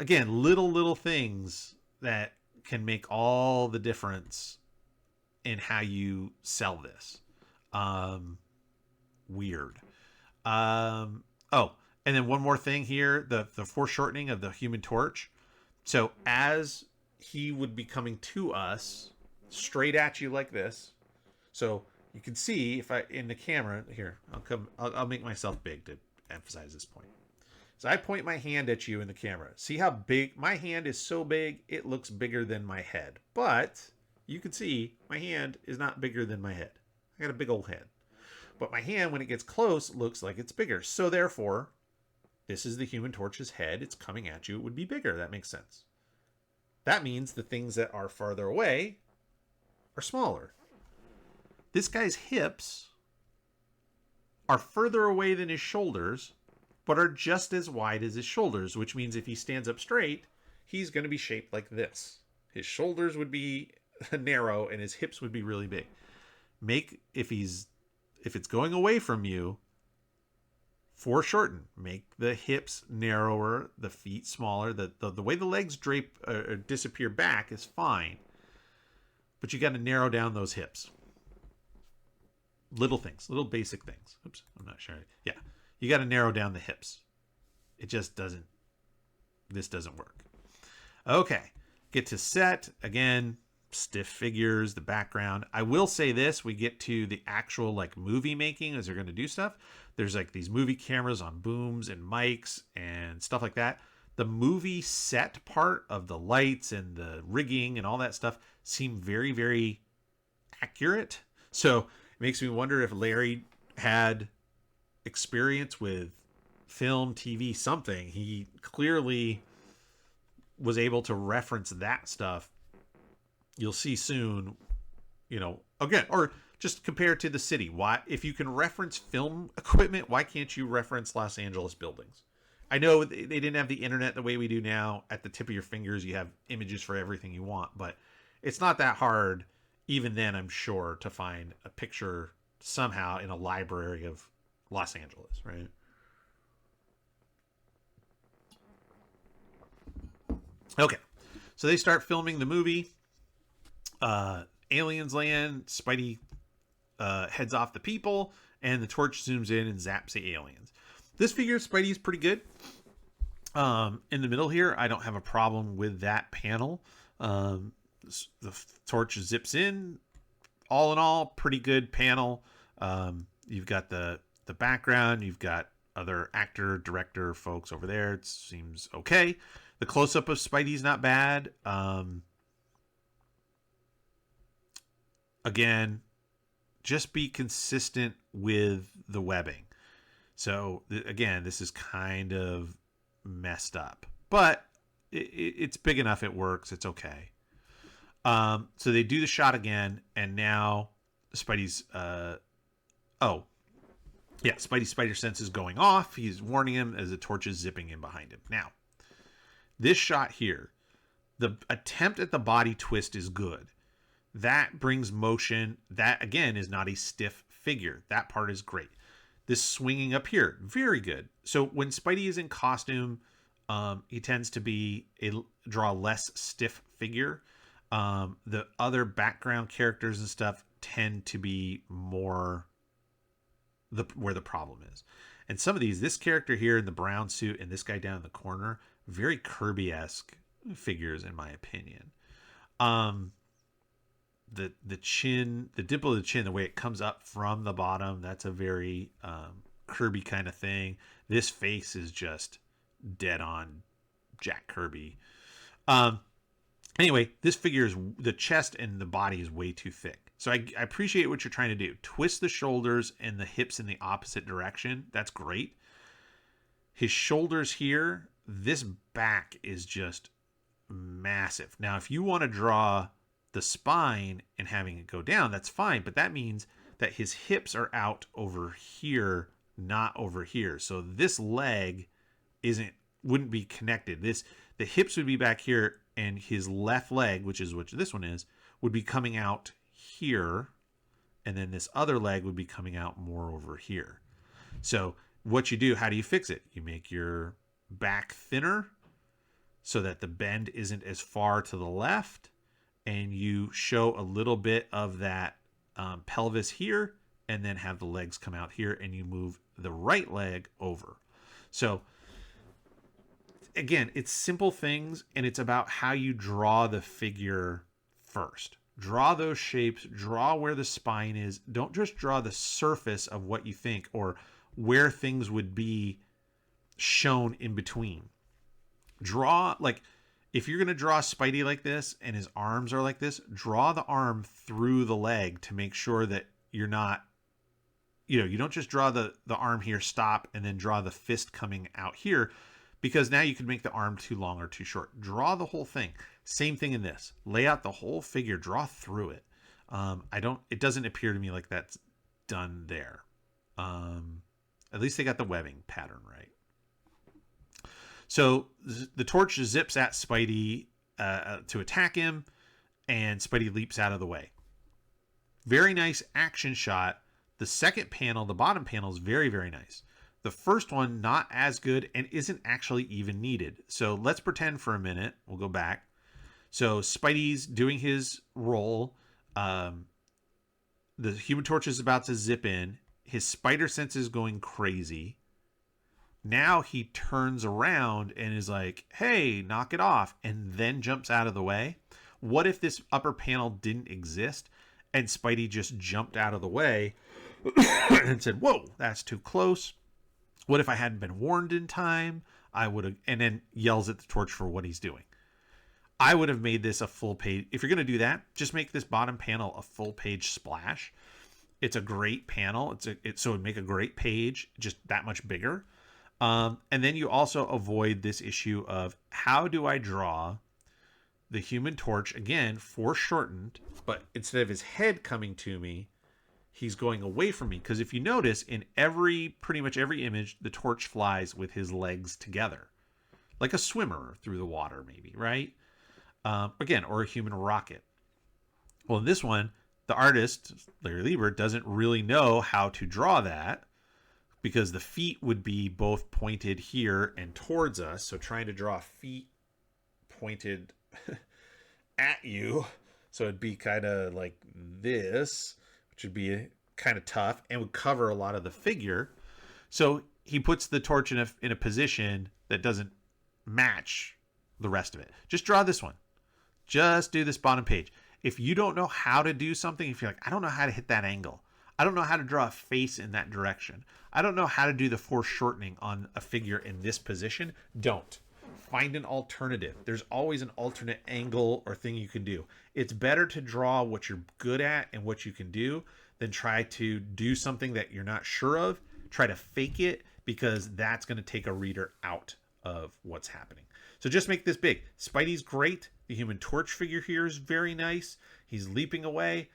again, little things that can make all the difference in how you sell this. Weird. And then one more thing here, the foreshortening of the Human Torch. So as he would be coming to us straight at you like this. So you can see if I in the camera here, I'll make myself big to emphasize this point. So I point my hand at you in the camera. See how big my hand is? So big it looks bigger than my head. But you can see my hand is not bigger than my head. I got a big old head. But my hand, when it gets close, looks like it's bigger. So therefore, this is the Human Torch's head. It's coming at you. It would be bigger. That makes sense. That means the things that are farther away are smaller. This guy's hips are further away than his shoulders, but are just as wide as his shoulders, which means if he stands up straight, he's going to be shaped like this. His shoulders would be narrow and his hips would be really big. If it's going away from you, foreshorten. Make the hips narrower, the feet smaller. The way the legs drape or disappear back is fine, but you got to narrow down those hips. Little things, little basic things. Oops, I'm not sure. Yeah, you got to narrow down the hips. It just doesn't. This doesn't work. Okay, get to set again. Stiff figures, the background. I will say this, we get to the actual like movie making as they're going to do stuff. There's like these movie cameras on booms and mics and stuff like that. The movie set part of the lights and the rigging and all that stuff seem very, very accurate. So it makes me wonder if Larry had experience with film, TV, something. He clearly was able to reference that stuff. You'll see soon, again, or just compare to the city. Why, if you can reference film equipment, why can't you reference Los Angeles buildings? I know they didn't have the internet the way we do now. At the tip of your fingers, you have images for everything you want, but it's not that hard, even then, I'm sure, to find a picture somehow in a library of Los Angeles, right? Okay, so they start filming the movie. Aliens land, Spidey heads off the people, and the torch zooms in and zaps the aliens. This figure, Spidey, is pretty good. In the middle here, I don't have a problem with that panel. The torch zips in. All in all, pretty good panel. You've got the background. You've got other actor, director folks over there. It seems okay. The close-up of Spidey's not bad. Again, just be consistent with the webbing. So again, this is kind of messed up, but it's big enough. It works. It's okay. So they do the shot again, and now Spidey's, Spidey's spider sense is going off. He's warning him as the torch is zipping in behind him. Now, this shot here, the attempt at the body twist is good. That brings motion. That, again, is not a stiff figure. That part is great. This swinging up here, very good. So when Spidey is in costume, he tends to draw a less stiff figure. The other background characters and stuff tend to be more where the problem is. And some of these, this character here in the brown suit and this guy down in the corner, very Kirby-esque figures in my opinion. The chin, the dimple of the chin, the way it comes up from the bottom, that's a very Kirby kind of thing. This face is just dead on Jack Kirby. Anyway, this figure is, the chest and the body is way too thick. So I appreciate what you're trying to do. Twist the shoulders and the hips in the opposite direction. That's great. His shoulders here, this back is just massive. Now, if you want to draw the spine and having it go down, that's fine, but that means that his hips are out over here, not over here. So this leg wouldn't be connected. The hips would be back here, and his left leg, which is what this one is, would be coming out here, and then this other leg would be coming out more over here. So what you do, how do you fix it? You make your back thinner so that the bend isn't as far to the left, and you show a little bit of that pelvis here, and then have the legs come out here, and you move the right leg over. So again, it's simple things, and it's about how you draw the figure first. Draw those shapes, draw where the spine is. Don't just draw the surface of what you think or where things would be shown in between. Draw, like, if you're going to draw Spidey like this and his arms are like this, draw the arm through the leg to make sure that you're not, you don't just draw the arm here, stop, and then draw the fist coming out here, because now you could make the arm too long or too short. Draw the whole thing. Same thing in this. Lay out the whole figure, draw through it. It doesn't appear to me like that's done there. At least they got the webbing pattern right. So the torch zips at Spidey to attack him, and Spidey leaps out of the way. Very nice action shot. The second panel, the bottom panel, is very, very nice. The first one, not as good and isn't actually even needed. So let's pretend for a minute. We'll go back. So Spidey's doing his roll. The Human Torch is about to zip in. His spider sense is going crazy. Now he turns around and is like, hey, knock it off, and then jumps out of the way. What if this upper panel didn't exist and Spidey just jumped out of the way and said, whoa, that's too close? What if I hadn't been warned in time? I would have, and then yells at the torch for what he's doing. I would have made this a full page. If you're going to do that, just make this bottom panel a full page splash. It's a great panel. So it would make a great page, just that much bigger. And then you also avoid this issue of, how do I draw the Human Torch, again, foreshortened, but instead of his head coming to me, he's going away from me. Because if you notice, in pretty much every image, the torch flies with his legs together, like a swimmer through the water, maybe, right? Again, or a human rocket. Well, in this one, the artist, Larry Lieber, doesn't really know how to draw that, because the feet would be both pointed here and towards us. So trying to draw feet pointed at you, so it'd be kind of like this, which would be kind of tough and would cover a lot of the figure. So he puts the torch in a position that doesn't match the rest of it. Just draw this one. Just do this bottom page. If you don't know how to do something, if you're like, I don't know how to hit that angle, I don't know how to draw a face in that direction, I don't know how to do the foreshortening on a figure in this position, don't. Find an alternative. There's always an alternate angle or thing you can do. It's better to draw what you're good at and what you can do than try to do something that you're not sure of. Try to fake it, because that's going to take a reader out of what's happening. So just make this big. Spidey's great. The Human Torch figure here is very nice. He's leaping away.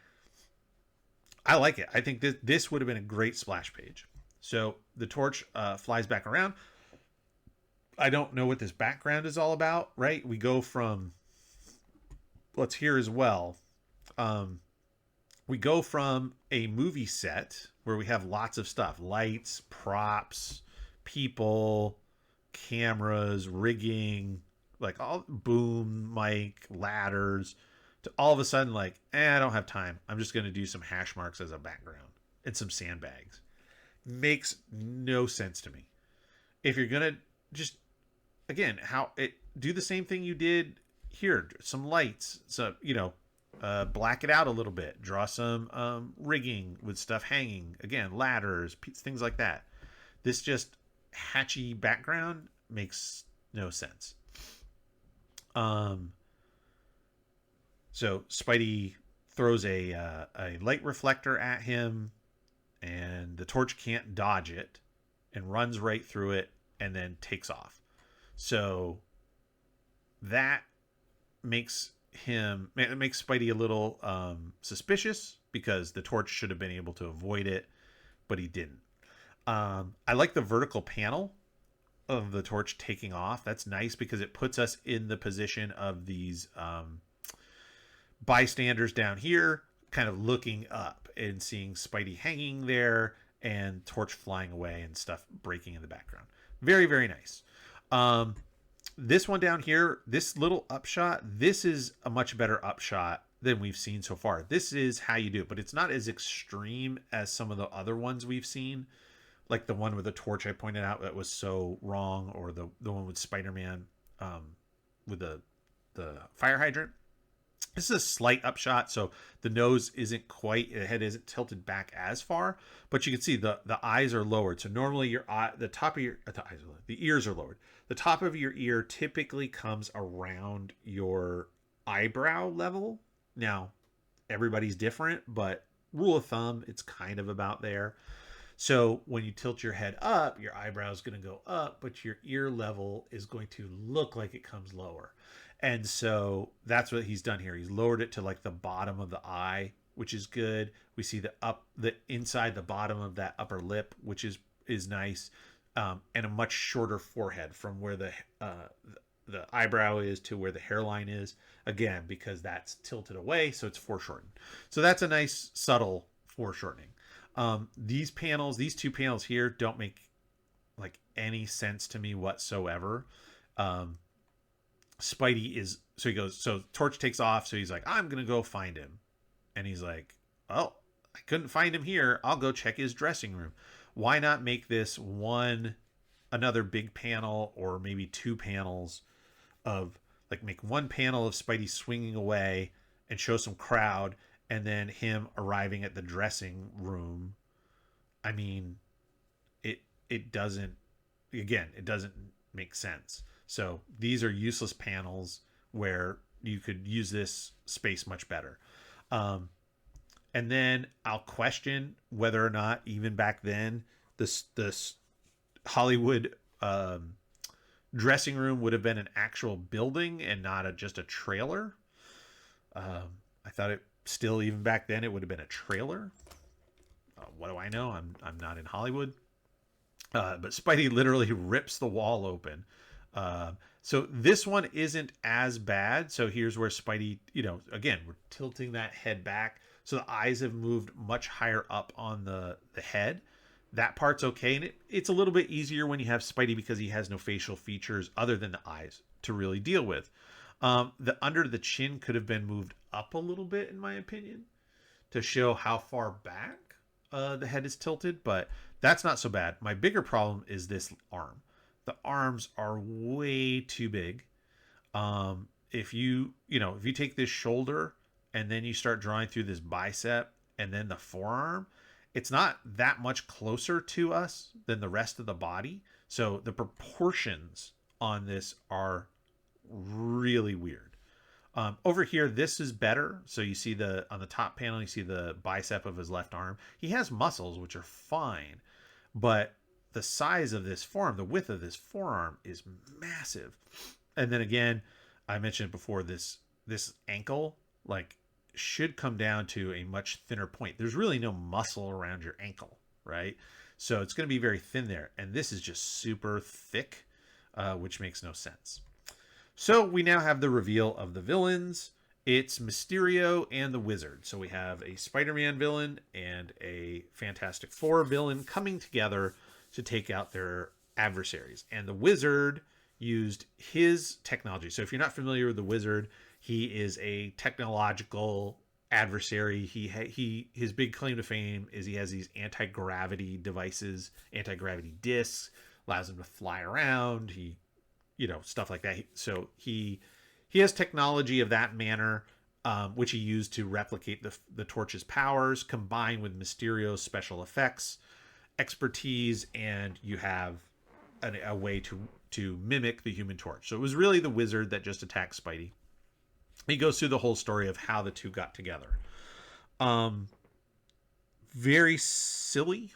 I like it. I think this would have been a great splash page. So the torch flies back around. I don't know what this background is all about, right? We go from, let's hear as well. We go from a movie set where we have lots of stuff, lights, props, people, cameras, rigging, like all boom, mic, ladders, to all of a sudden like, I don't have time. I'm just going to do some hash marks as a background and some sandbags. Makes no sense to me. If you're going to just, again, do the same thing you did here, some lights, so, black it out a little bit, draw some rigging with stuff hanging, again, ladders, things like that. This just hatchy background makes no sense. So Spidey throws a light reflector at him, and the torch can't dodge it and runs right through it and then takes off. So that makes Spidey a little suspicious, because the torch should have been able to avoid it, but he didn't. I like the vertical panel of the torch taking off. That's nice, because it puts us in the position of these bystanders down here, kind of looking up and seeing Spidey hanging there and torch flying away and stuff breaking in the background. Very, very nice. This one down here, this little upshot, this is a much better upshot than we've seen so far. This is how you do it, but it's not as extreme as some of the other ones we've seen. like the one with the torch I pointed out that was so wrong, or the one with Spider-Man with the fire hydrant. This is a slight upshot, so the nose isn't quite, the head isn't tilted back as far, but you can see the eyes are lowered. So normally your eye, the top of your the eyes are lowered, the ears are lowered. The top of your ear typically comes around your eyebrow level. Now, everybody's different, but rule of thumb, it's kind of about there. So when you tilt your head up, your eyebrow is going to go up, but your ear level is going to look like it comes lower. And so that's what he's done here. He's lowered it to like the bottom of the eye, which is good. We see the inside, the bottom of that upper lip, which is nice, and a much shorter forehead from where the eyebrow is to where the hairline is. Again, because that's tilted away, so it's foreshortened. So that's a nice subtle foreshortening. These two panels here don't make like any sense to me whatsoever. Spidey so Torch takes off, so he's like, I'm gonna go find him, and he's like, oh, I couldn't find him here, I'll go check his dressing room. Why not make this another big panel, or maybe two panels of, like, make one panel of Spidey swinging away and show some crowd, and then him arriving at the dressing room. I mean, it doesn't make sense. So these are useless panels where you could use this space much better. And then I'll question whether or not, even back then, this Hollywood dressing room would have been an actual building and not just a trailer. I thought it still, even back then, it would have been a trailer. What do I know? I'm not in Hollywood. But Spidey literally rips the wall open. So this one isn't as bad. So here's where Spidey, again, we're tilting that head back. So the eyes have moved much higher up on the head. That part's okay. And it's a little bit easier when you have Spidey because he has no facial features other than the eyes to really deal with. The under the chin could have been moved up a little bit, in my opinion, to show how far back the head is tilted, but that's not so bad. My bigger problem is this arm. The arms are way too big. If you take this shoulder and then you start drawing through this bicep and then the forearm, it's not that much closer to us than the rest of the body. So the proportions on this are really weird. Over here, this is better. So you see on the top panel, you see the bicep of his left arm. He has muscles, which are fine, but the size of this forearm, the width of this forearm is massive. And then again, I mentioned before, this ankle should come down to a much thinner point. There's really no muscle around your ankle, right? So it's going to be very thin there. And this is just super thick, which makes no sense. So we now have the reveal of the villains. It's Mysterio and the Wizard. So we have a Spider-Man villain and a Fantastic Four villain coming together to take out their adversaries. And the Wizard used his technology. So if you're not familiar with the Wizard, he is a technological adversary. His big claim to fame is he has these anti-gravity devices, anti-gravity discs, allows him to fly around. Stuff like that. So he has technology of that manner, which he used to replicate the Torch's powers, combined with Mysterio's special effects expertise, and you have a way to mimic the Human Torch. So it was really the Wizard that just attacked Spidey. He goes through the whole story of how the two got together. Very silly.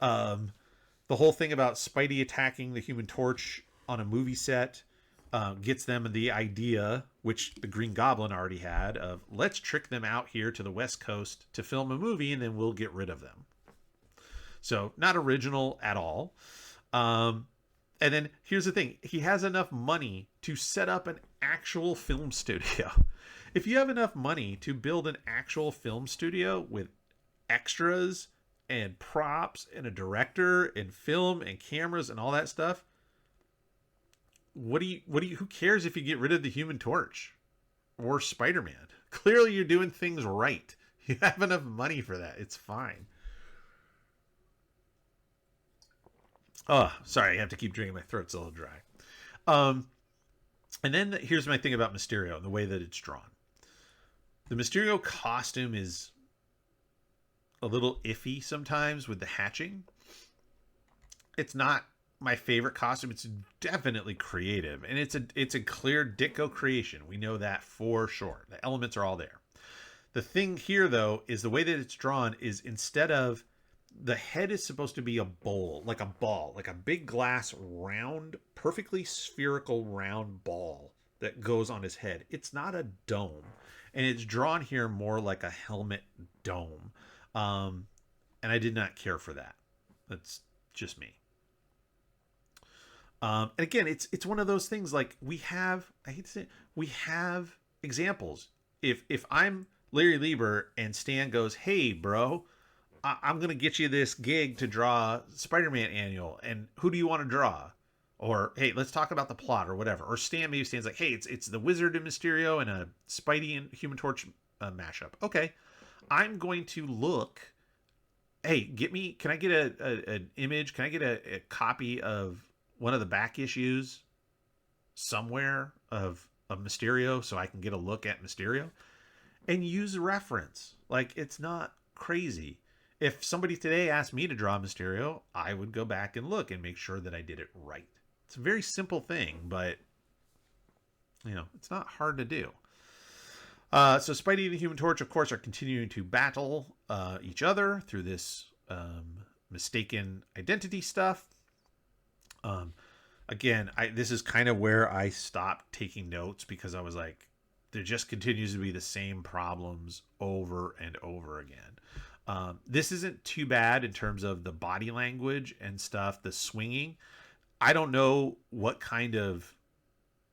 The whole thing about Spidey attacking the Human Torch on a movie set gets them the idea, which the Green Goblin already had, of let's trick them out here to the West Coast to film a movie and then we'll get rid of them. So not original at all. And then here's the thing. He has enough money to set up an actual film studio. If you have enough money to build an actual film studio with extras and props and a director and film and cameras and all that stuff, who cares if you get rid of the Human Torch or Spider-Man? Clearly you're doing things right. You have enough money for that. It's fine. Oh, sorry, I have to keep drinking. My throat's a little dry. Um, and then here's my thing about Mysterio and the way that it's drawn. The Mysterio costume is a little iffy sometimes with the hatching. It's not my favorite costume. It's definitely creative, and it's a clear Ditko creation. We know that for sure. The elements are all there. The thing here, though, is the way that it's drawn is instead of the head is supposed to be a bowl, like a ball, like a big glass round, perfectly spherical round ball that goes on his head. It's not a dome, and it's drawn here more like a helmet dome. Um, and I did not care for that. That's just me. And again, it's one of those things like we have. I hate to say it, we have examples. If I'm Larry Lieber and Stan goes, "Hey, bro, I'm gonna get you this gig to draw Spider-Man annual, and who do you want to draw?" Or, "Hey, let's talk about the plot," or whatever. Or Stan maybe Stan's like, "Hey, it's the Wizard and Mysterio and a Spidey and Human Torch mashup." Okay, I'm going to look. Hey, get me. Can I get an image? Can I get a copy of one of the back issues somewhere of Mysterio so I can get a look at Mysterio and use a reference? Like, it's not crazy. If somebody today asked me to draw Mysterio, I would go back and look and make sure that I did it right. It's a very simple thing, but it's not hard to do. So Spidey and the Human Torch, of course, are continuing to battle each other through this mistaken identity stuff. Again, this is kind of where I stopped taking notes because I was like, there just continues to be the same problems over and over again. This isn't too bad in terms of the body language and stuff, the swinging. I don't know what kind of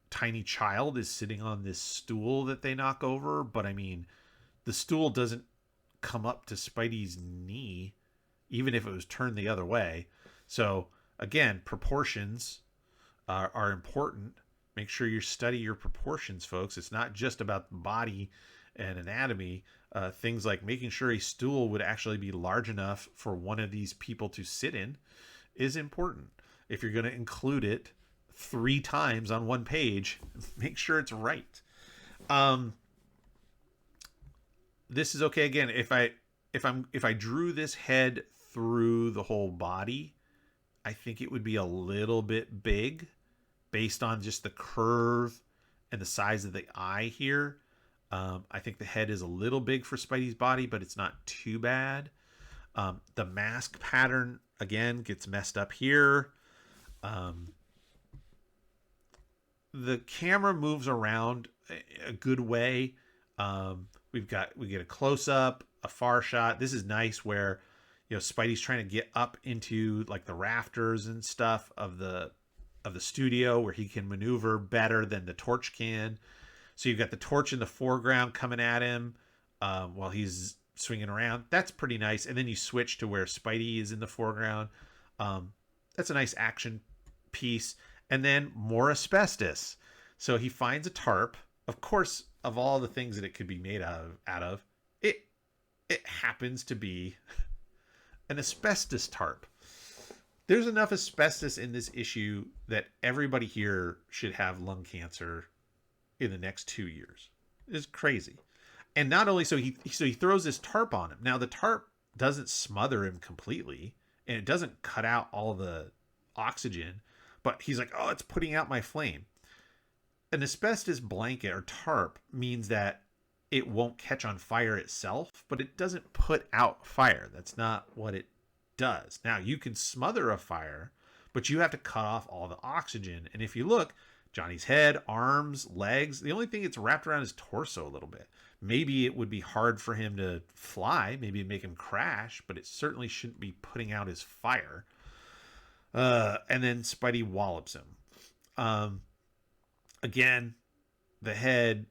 tiny child is sitting on this stool that they knock over, but I mean, the stool doesn't come up to Spidey's knee, even if it was turned the other way. So again, proportions are important. Make sure you study your proportions, folks. It's not just about the body and anatomy. Things like making sure a stool would actually be large enough for one of these people to sit in is important. If you're going to include it 3 times on one page, make sure it's right. Um, this is okay. Again, if I drew this head through the whole body, I think it would be a little bit big based on just the curve and the size of the eye here. I think the head is a little big for Spidey's body, but it's not too bad. The mask pattern, again, gets messed up here. The camera moves around a good way. We get a close up, a far shot. This is nice where Spidey's trying to get up into like the rafters and stuff of the studio where he can maneuver better than the Torch can. So you've got the Torch in the foreground coming at him while he's swinging around. That's pretty nice. And then you switch to where Spidey is in the foreground. That's a nice action piece. And then more asbestos. So he finds a tarp. Of course, of all the things that it could be made out of, it happens to be an asbestos tarp. There's enough asbestos in this issue that everybody here should have lung cancer in the next 2 years. It's crazy. And not only so he throws this tarp on him. Now the tarp doesn't smother him completely, and it doesn't cut out all the oxygen, but he's like, "Oh, it's putting out my flame." An asbestos blanket or tarp means that it won't catch on fire itself, but it doesn't put out fire. That's not what it does. Now, you can smother a fire, but you have to cut off all the oxygen. And if you look, Johnny's head, arms, legs, the only thing it's wrapped around his torso a little bit. Maybe it would be hard for him to fly, maybe it'd make him crash, but it certainly shouldn't be putting out his fire. And then Spidey wallops him. Again, the head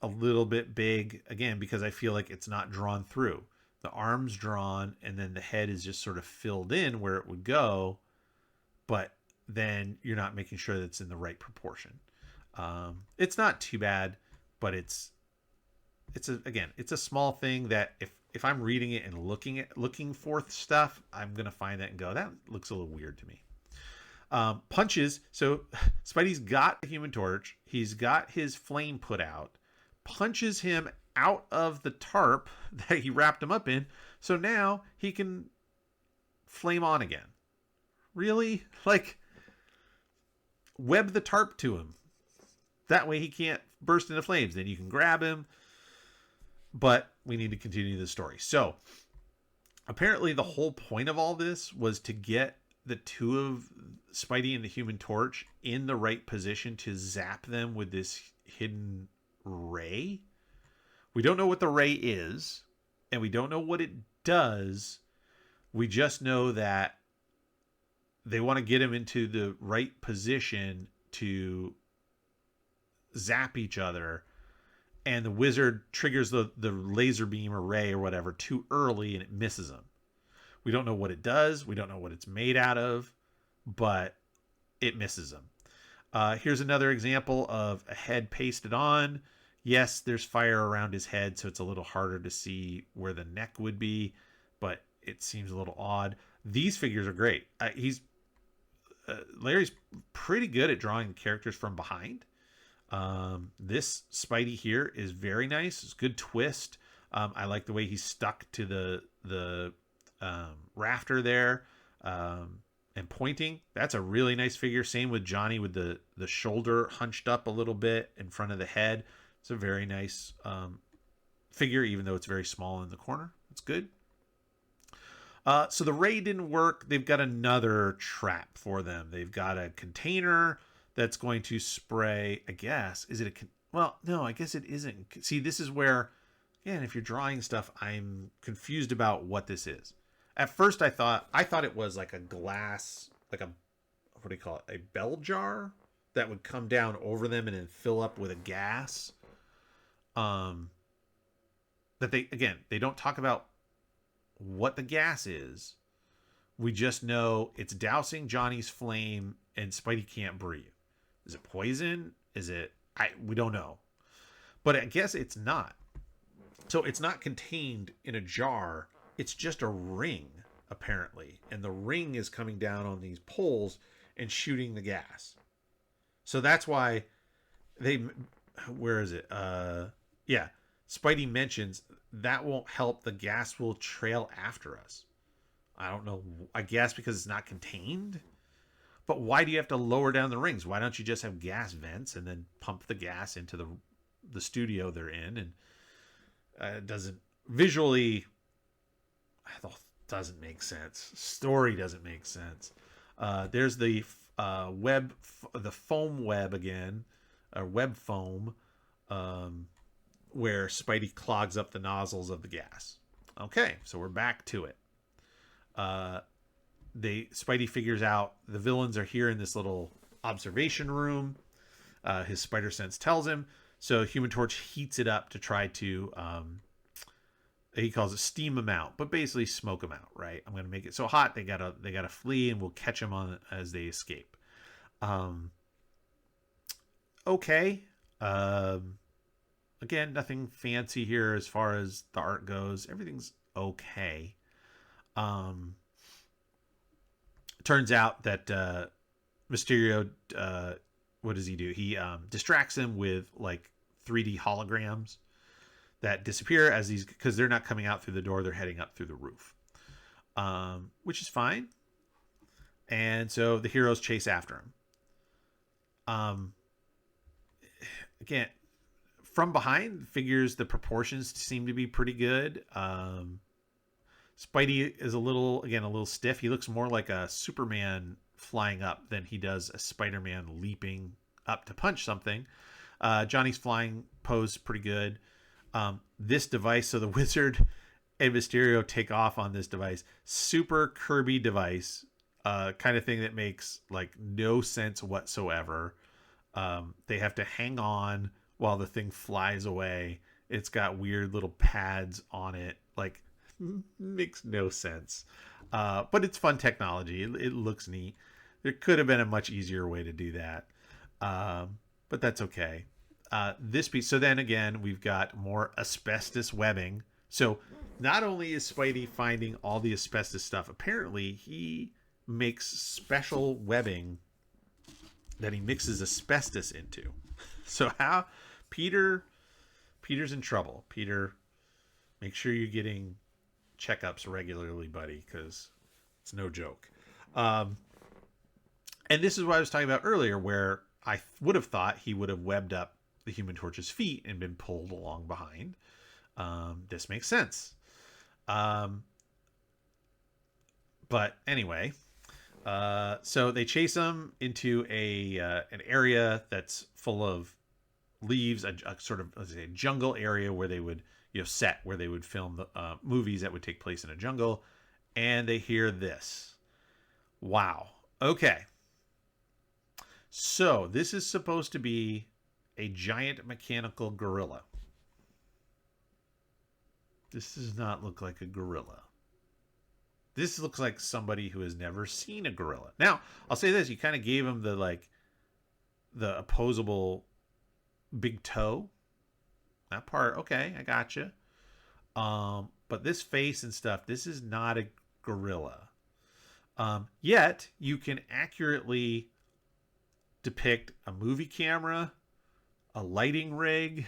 a little bit big, again, because I feel like it's not drawn through. The arm's drawn, and then the head is just sort of filled in where it would go, but then you're not making sure that it's in the right proportion. It's not too bad, but it's a small thing that if I'm reading it and looking for stuff, I'm gonna find that and go, that looks a little weird to me. Punches. So Spidey's got the Human Torch. He's got his flame put out. Punches him out of the tarp that he wrapped him up in. So now he can flame on again. Really? Like, web the tarp to him. That way he can't burst into flames. Then you can grab him. But we need to continue the story. So apparently the whole point of all this was to get the two of Spidey and the Human Torch in the right position to zap them with this hidden ray. We don't know what the ray is, and we don't know what it does. We just know that they want to get him into the right position to zap each other, and the wizard triggers the laser beam or ray or whatever too early, and it misses him. We don't know what it does. We don't know what it's made out of, but it misses him. Here's another example of a head pasted on. Yes, there's fire around his head, so it's a little harder to see where the neck would be, but it seems a little odd. These figures are great. Larry's pretty good at drawing characters from behind. This Spidey here is very nice. It's a good twist. I like the way he's stuck to the rafter there and pointing. That's a really nice figure. Same with Johnny with the shoulder hunched up a little bit in front of the head. It's a very nice figure, even though it's very small in the corner. It's good. So the ray didn't work. They've got another trap for them. They've got a container that's going to spray, I guess. Is it well, no, I guess it isn't. See, this is where, again, if you're drawing stuff, I'm confused about what this is. At first I thought it was like a glass, like a, what do you call it? A bell jar that would come down over them and then fill up with a gas. That they don't talk about what the gas is. We just know it's dousing Johnny's flame and Spidey can't breathe. Is it poison? We don't know. But I guess it's not. So it's not contained in a jar. It's just a ring, apparently. And the ring is coming down on these poles and shooting the gas. So that's why where is it? Yeah. Spidey mentions that won't help. The gas will trail after us. I don't know. I guess because it's not contained. But why do you have to lower down the rings? Why don't you just have gas vents and then pump the gas into the studio they're in? And it doesn't visually, doesn't make sense. Story doesn't make sense. There's the web, the foam web again, web foam, where Spidey clogs up the nozzles of the gas. Okay, so we're back to it. Spidey figures out the villains are here in this little observation room. His spider sense tells him. So Human Torch heats it up to try to, he calls it steam them out, but basically smoke them out, right? I'm going to make it so hot they gotta flee, and we'll catch them on as they escape. Okay. Again, nothing fancy here as far as the art goes. Everything's okay. Turns out that Mysterio, what does he do? He distracts him with like 3D holograms that disappear as these, because they're not coming out through the door, they're heading up through the roof, which is fine. And so the heroes chase after him. Again, from behind, figures the proportions seem to be pretty good. Spidey is a little stiff. He looks more like a Superman flying up than he does a Spider-Man leaping up to punch something. Johnny's flying pose pretty good. This device, so the Wizard and Mysterio take off on this device. Super Kirby device, kind of thing that makes like no sense whatsoever. They have to hang on while the thing flies away. It's got weird little pads on it. Like, makes no sense. But it's fun technology. It looks neat. There could have been a much easier way to do that. But that's okay. This piece. So then again, we've got more asbestos webbing. So not only is Spidey finding all the asbestos stuff, apparently he makes special webbing that he mixes asbestos into. So how Peter's in trouble. Peter, make sure you're getting checkups regularly, buddy, because it's no joke. And this is what I was talking about earlier, where I would have thought he would have webbed up the Human Torch's feet and been pulled along behind. This makes sense. But anyway, so they chase him into an area that's full of leaves, a sort of, let's say, a jungle area where they would, set where they would film the movies that would take place in a jungle. And they hear this. Wow. Okay. So this is supposed to be a giant mechanical gorilla. This does not look like a gorilla. This looks like somebody who has never seen a gorilla. Now, I'll say this. You kind of gave him the opposable big toe. That part, okay, I gotcha. But this face and stuff, this is not a gorilla. Yet, you can accurately depict a movie camera, a lighting rig,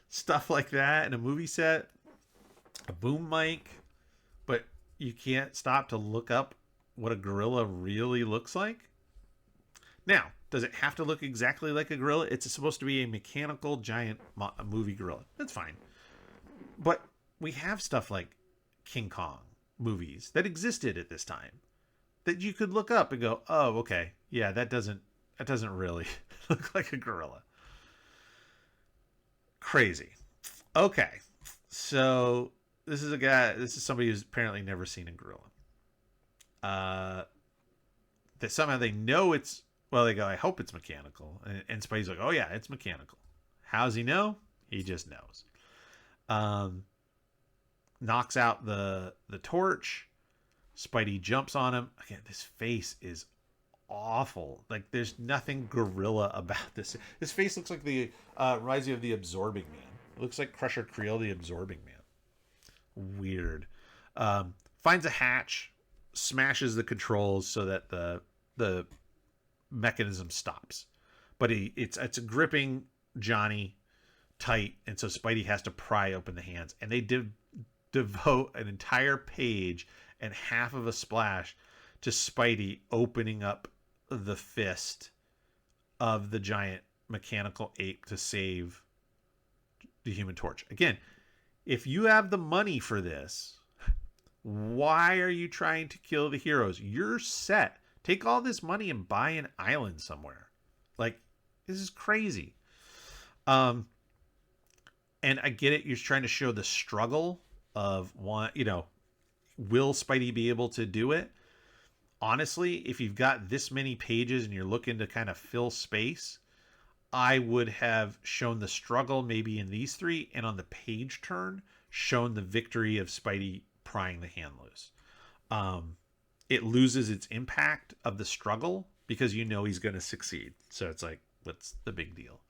stuff like that in a movie set, a boom mic, but you can't stop to look up what a gorilla really looks like. Now, does it have to look exactly like a gorilla? It's supposed to be a mechanical giant movie gorilla. That's fine. But we have stuff like King Kong movies that existed at this time that you could look up and go, oh, okay, yeah, that doesn't really look like a gorilla. Crazy. Okay, so this is somebody who's apparently never seen a gorilla. That somehow they know it's, well, they go, I hope it's mechanical. And Spidey's like, oh yeah, it's mechanical. How does he know? He just knows. Knocks out the torch. Spidey jumps on him. Again, this face is awful. Like, there's nothing gorilla about this. This face looks like the reminds me of the Absorbing Man. It looks like Crusher Creel, the Absorbing Man. Weird. Finds a hatch, smashes the controls so that the mechanism stops. But it's gripping Johnny tight, and so Spidey has to pry open the hands. And they devote an entire page and half of a splash to Spidey opening up the fist of the giant mechanical ape to save the Human Torch. Again, if you have the money for this, why are you trying to kill the heroes? You're set. Take all this money and buy an island somewhere. Like, this is crazy. And I get it. You're trying to show the struggle of one, will Spidey be able to do it? Honestly, if you've got this many pages and you're looking to kind of fill space, I would have shown the struggle maybe in these three, and on the page turn, shown the victory of Spidey prying the hand loose. It loses its impact of the struggle because he's going to succeed. So it's like, what's the big deal?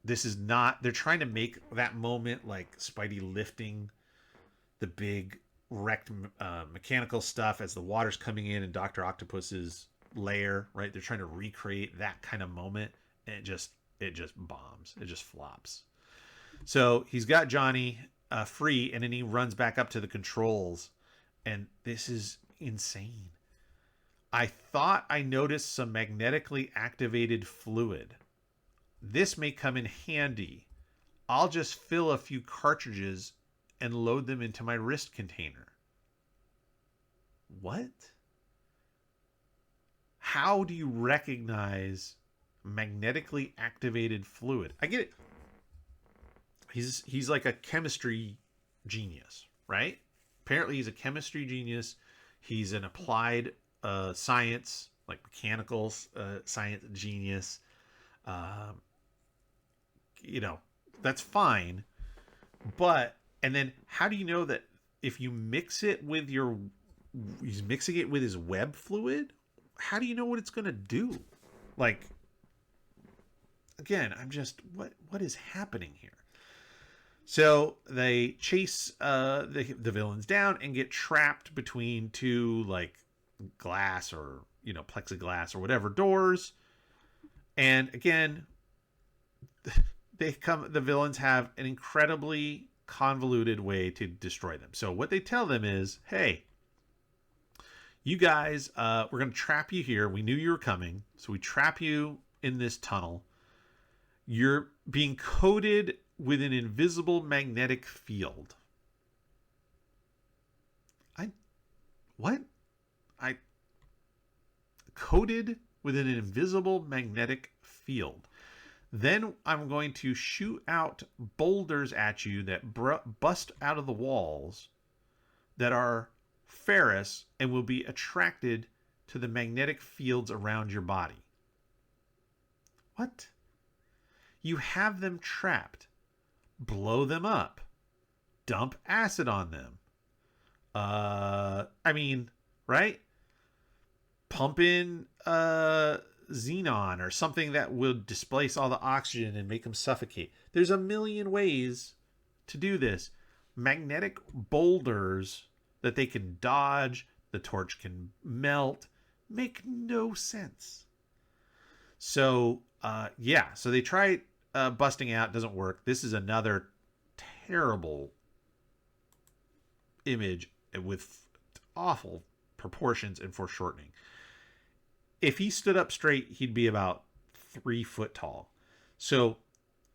This is not, they're trying to make that moment like Spidey lifting the big wrecked mechanical stuff as the water's coming in Dr. Octopus's lair, right? They're trying to recreate that kind of moment, and it just bombs. It just flops. So he's got Johnny free, and then he runs back up to the controls, and this is insane. I thought I noticed some magnetically activated fluid. This may come in handy. I'll just fill a few cartridges and load them into my wrist container. What? How do you recognize magnetically activated fluid? I get it. He's like a chemistry genius, right? Apparently he's a chemistry genius. He's an applied science, like mechanical science genius. That's fine. But, and then how do you know that if you mix it with he's mixing it with his web fluid, how do you know what it's going to do? Like, again, I'm just, what is happening here? So they chase the villains down and get trapped between two like glass or plexiglass or whatever doors. And again, the villains have an incredibly convoluted way to destroy them. So what they tell them is, hey, you guys, we're going to trap you here. We knew you were coming, so we trap you in this tunnel. You're being coated with an invisible magnetic field. What? I coated with an invisible magnetic field. Then I'm going to shoot out boulders at you that bust out of the walls that are ferrous and will be attracted to the magnetic fields around your body. What? You have them trapped. Blow them up. Dump acid on them. Right? Pump in xenon or something that will displace all the oxygen and make them suffocate. There's a million ways to do this. Magnetic boulders that they can dodge, the torch can melt, make no sense. So, so they try busting out, doesn't work. This is another terrible image with awful proportions and foreshortening. If he stood up straight, he'd be about 3 foot tall. So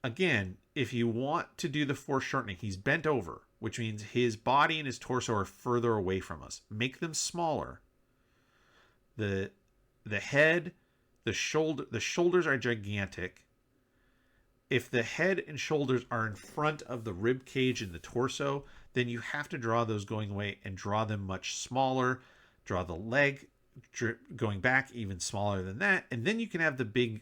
again, if you want to do the foreshortening, he's bent over, which means his body and his torso are further away from us. Make them smaller. The head, the shoulders are gigantic. If the head and shoulders are in front of the rib cage and the torso, then you have to draw those going away and draw them much smaller. Draw the leg going back even smaller than that, and then you can have the big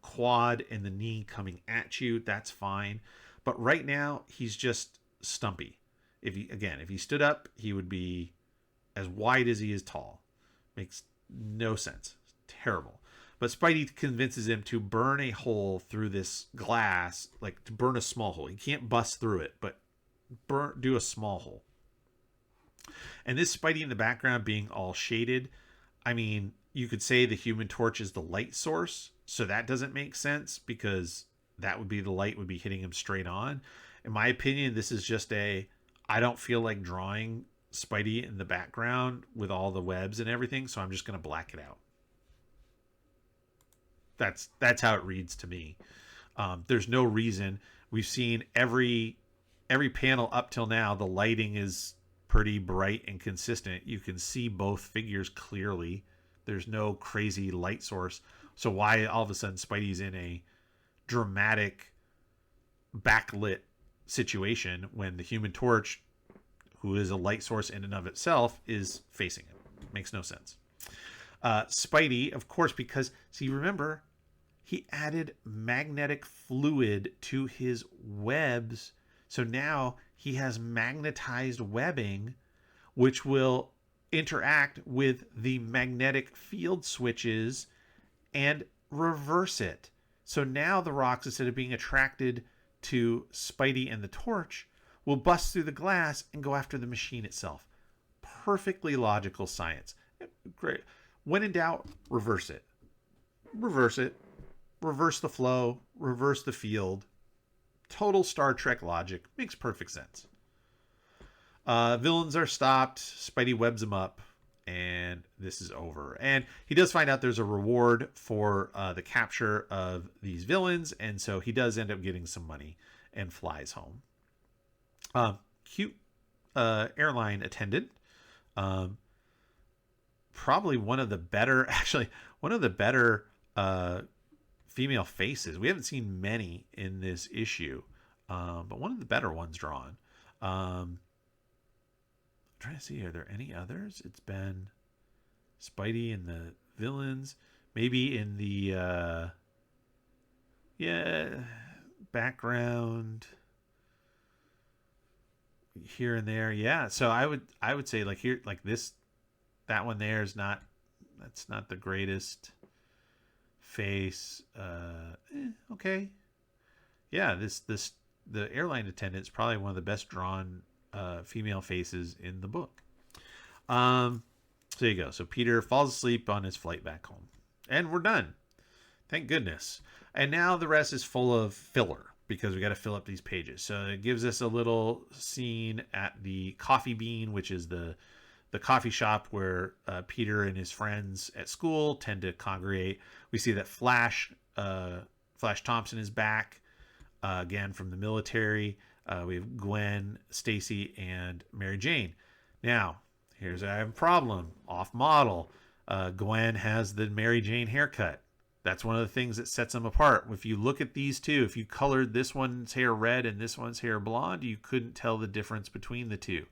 quad and the knee coming at you. That's fine, but right now he's just stumpy. If he stood up, he would be as wide as he is tall. Makes no sense. Terrible. But Spidey convinces him to burn a hole through this glass, like to burn a small hole. He can't bust through it, but do a small hole. And this Spidey in the background being all shaded, I mean, you could say the Human Torch is the light source, so that doesn't make sense because that would be the light would be hitting him straight on. In my opinion, this is just I don't feel like drawing Spidey in the background with all the webs and everything, so I'm just going to black it out. That's how it reads to me. There's no reason. We've seen every panel up till now, the lighting is pretty bright and consistent. You can see both figures clearly. There's no crazy light source. So why all of a sudden Spidey's in a dramatic backlit situation when the Human Torch, who is a light source in and of itself, is facing it? Makes no sense. Spidey, of course, because, see, remember, he added magnetic fluid to his webs. So now he has magnetized webbing, which will interact with the magnetic field switches and reverse it. So now the rocks, instead of being attracted to Spidey and the torch, will bust through the glass and go after the machine itself. Perfectly logical science. Great. When in doubt, reverse it. Reverse it. Reverse the flow. Reverse the field. Total Star Trek logic. Makes perfect sense. Villains are stopped. Spidey webs them up. And this is over. And he does find out there's a reward for the capture of these villains. And so he does end up getting some money and flies home. Cute airline attendant. Probably one of the better female faces. We haven't seen many in this issue, but one of the better ones drawn. I'm trying to see, are there any others? It's been Spidey and the villains, maybe in the background here and there. Yeah, so I would say like here, like this, that one there is not, that's not the greatest face. Okay. Yeah, this the airline attendant is probably one of the best drawn female faces in the book. So there you go. So Peter falls asleep on his flight back home, and we're done. Thank goodness. And now the rest is full of filler because we got to fill up these pages. So it gives us a little scene at the Coffee Bean, which is the coffee shop where Peter and his friends at school tend to congregate. We see that Flash Thompson is back again from the military. We have Gwen, Stacy, and Mary Jane. Now, I have a problem. Off model. Gwen has the Mary Jane haircut. That's one of the things that sets them apart. If you look at these two, if you colored this one's hair red and this one's hair blonde, you couldn't tell the difference between the two.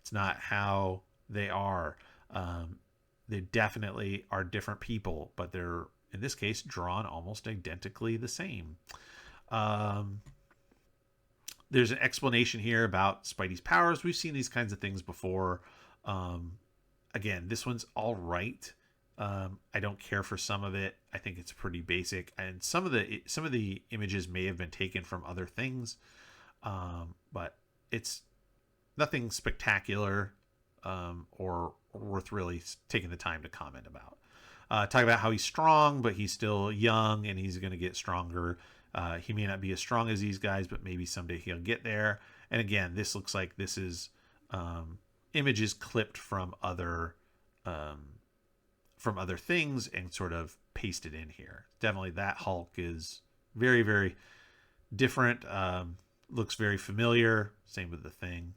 It's not how they are. They definitely are different people, but they're, in this case, drawn almost identically the same. There's an explanation here about Spidey's powers. We've seen these kinds of things before. Again, this one's all right. I don't care for some of it. I think it's pretty basic, and some of the images may have been taken from other things, but it's nothing spectacular or worth really taking the time to comment about. Talk about how he's strong, but he's still young, and he's going to get stronger. He may not be as strong as these guys, but maybe someday he'll get there. And again, this looks like this is images clipped from other things and sort of pasted in here. Definitely that Hulk is very, very different. Looks very familiar. Same with the Thing.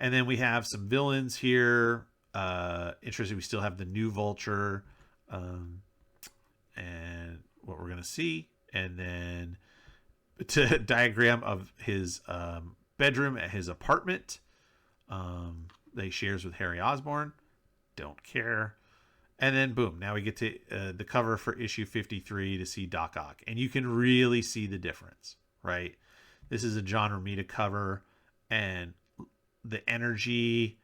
And then we have some villains here. Interesting. We still have the new Vulture and what we're going to see. And then a diagram of his bedroom at his apartment that he shares with Harry Osborn. Don't care. And then boom, now we get to the cover for issue 53 to see Doc Ock. And you can really see the difference, right? This is a John Romita cover, and the energy,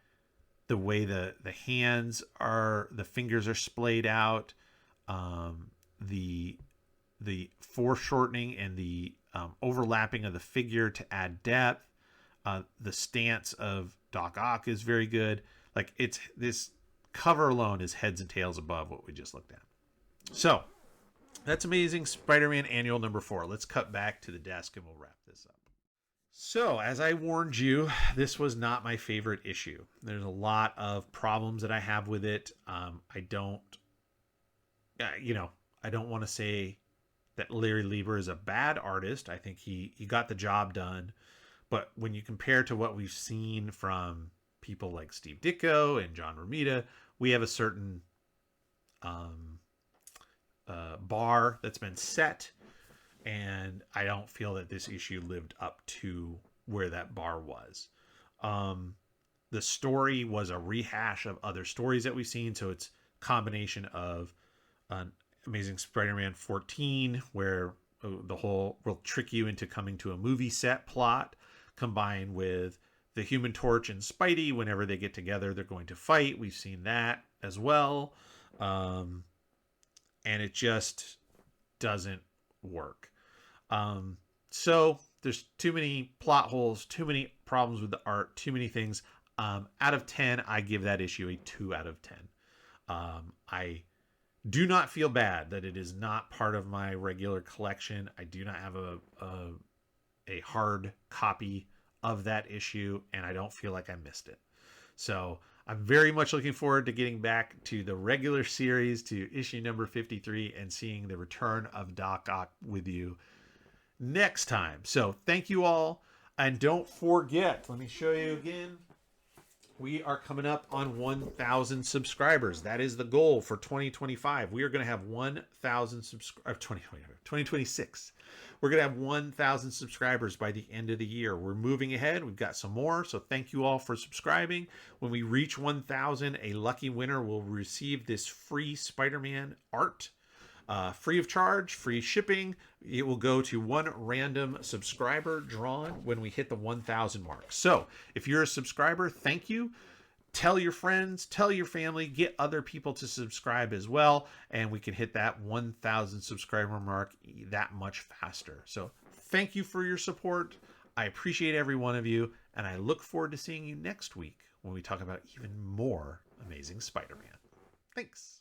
the way the hands are, the fingers are splayed out, the foreshortening and the overlapping of the figure to add depth. The stance of Doc Ock is very good. Like, it's this cover alone is heads and tails above what we just looked at. So that's Amazing Spider-Man Annual number 4. Let's cut back to the desk and we'll wrap this up. So, as I warned you, this was not my favorite issue. There's a lot of problems that I have with it. I don't want to say that Larry Lieber is a bad artist. I think he got the job done. But when you compare to what we've seen from people like Steve Ditko and John Romita, we have a certain bar that's been set, and I don't feel that this issue lived up to where that bar was. The story was a rehash of other stories that we've seen, so it's a combination of Amazing Spider-Man 14, where the whole will trick you into coming to a movie set plot, combined with the Human Torch and Spidey. Whenever they get together, they're going to fight. We've seen that as well. And it just doesn't work. So there's too many plot holes, too many problems with the art, too many things. Out of 10, I give that issue a 2 out of 10. I do not feel bad that it is not part of my regular collection. I do not have a hard copy of that issue, and I don't feel like I missed it. So I'm very much looking forward to getting back to the regular series, to issue number 53, and seeing the return of Doc Ock with you next time. So thank you all, and don't forget, let me show you again. We are coming up on 1,000 subscribers. That is the goal for 2025. We are going to have 1,000 subscribers. 2026. We're going to have 1,000 subscribers by the end of the year. We're moving ahead. We've got some more. So thank you all for subscribing. When we reach 1,000, a lucky winner will receive this free Spider-Man art. Free of charge, free shipping. It will go to one random subscriber drawn when we hit the 1,000 mark. So if you're a subscriber, thank you. Tell your friends, tell your family, get other people to subscribe as well, and we can hit that 1,000 subscriber mark that much faster. So thank you for your support. I appreciate every one of you, and I look forward to seeing you next week when we talk about even more Amazing Spider-Man. Thanks.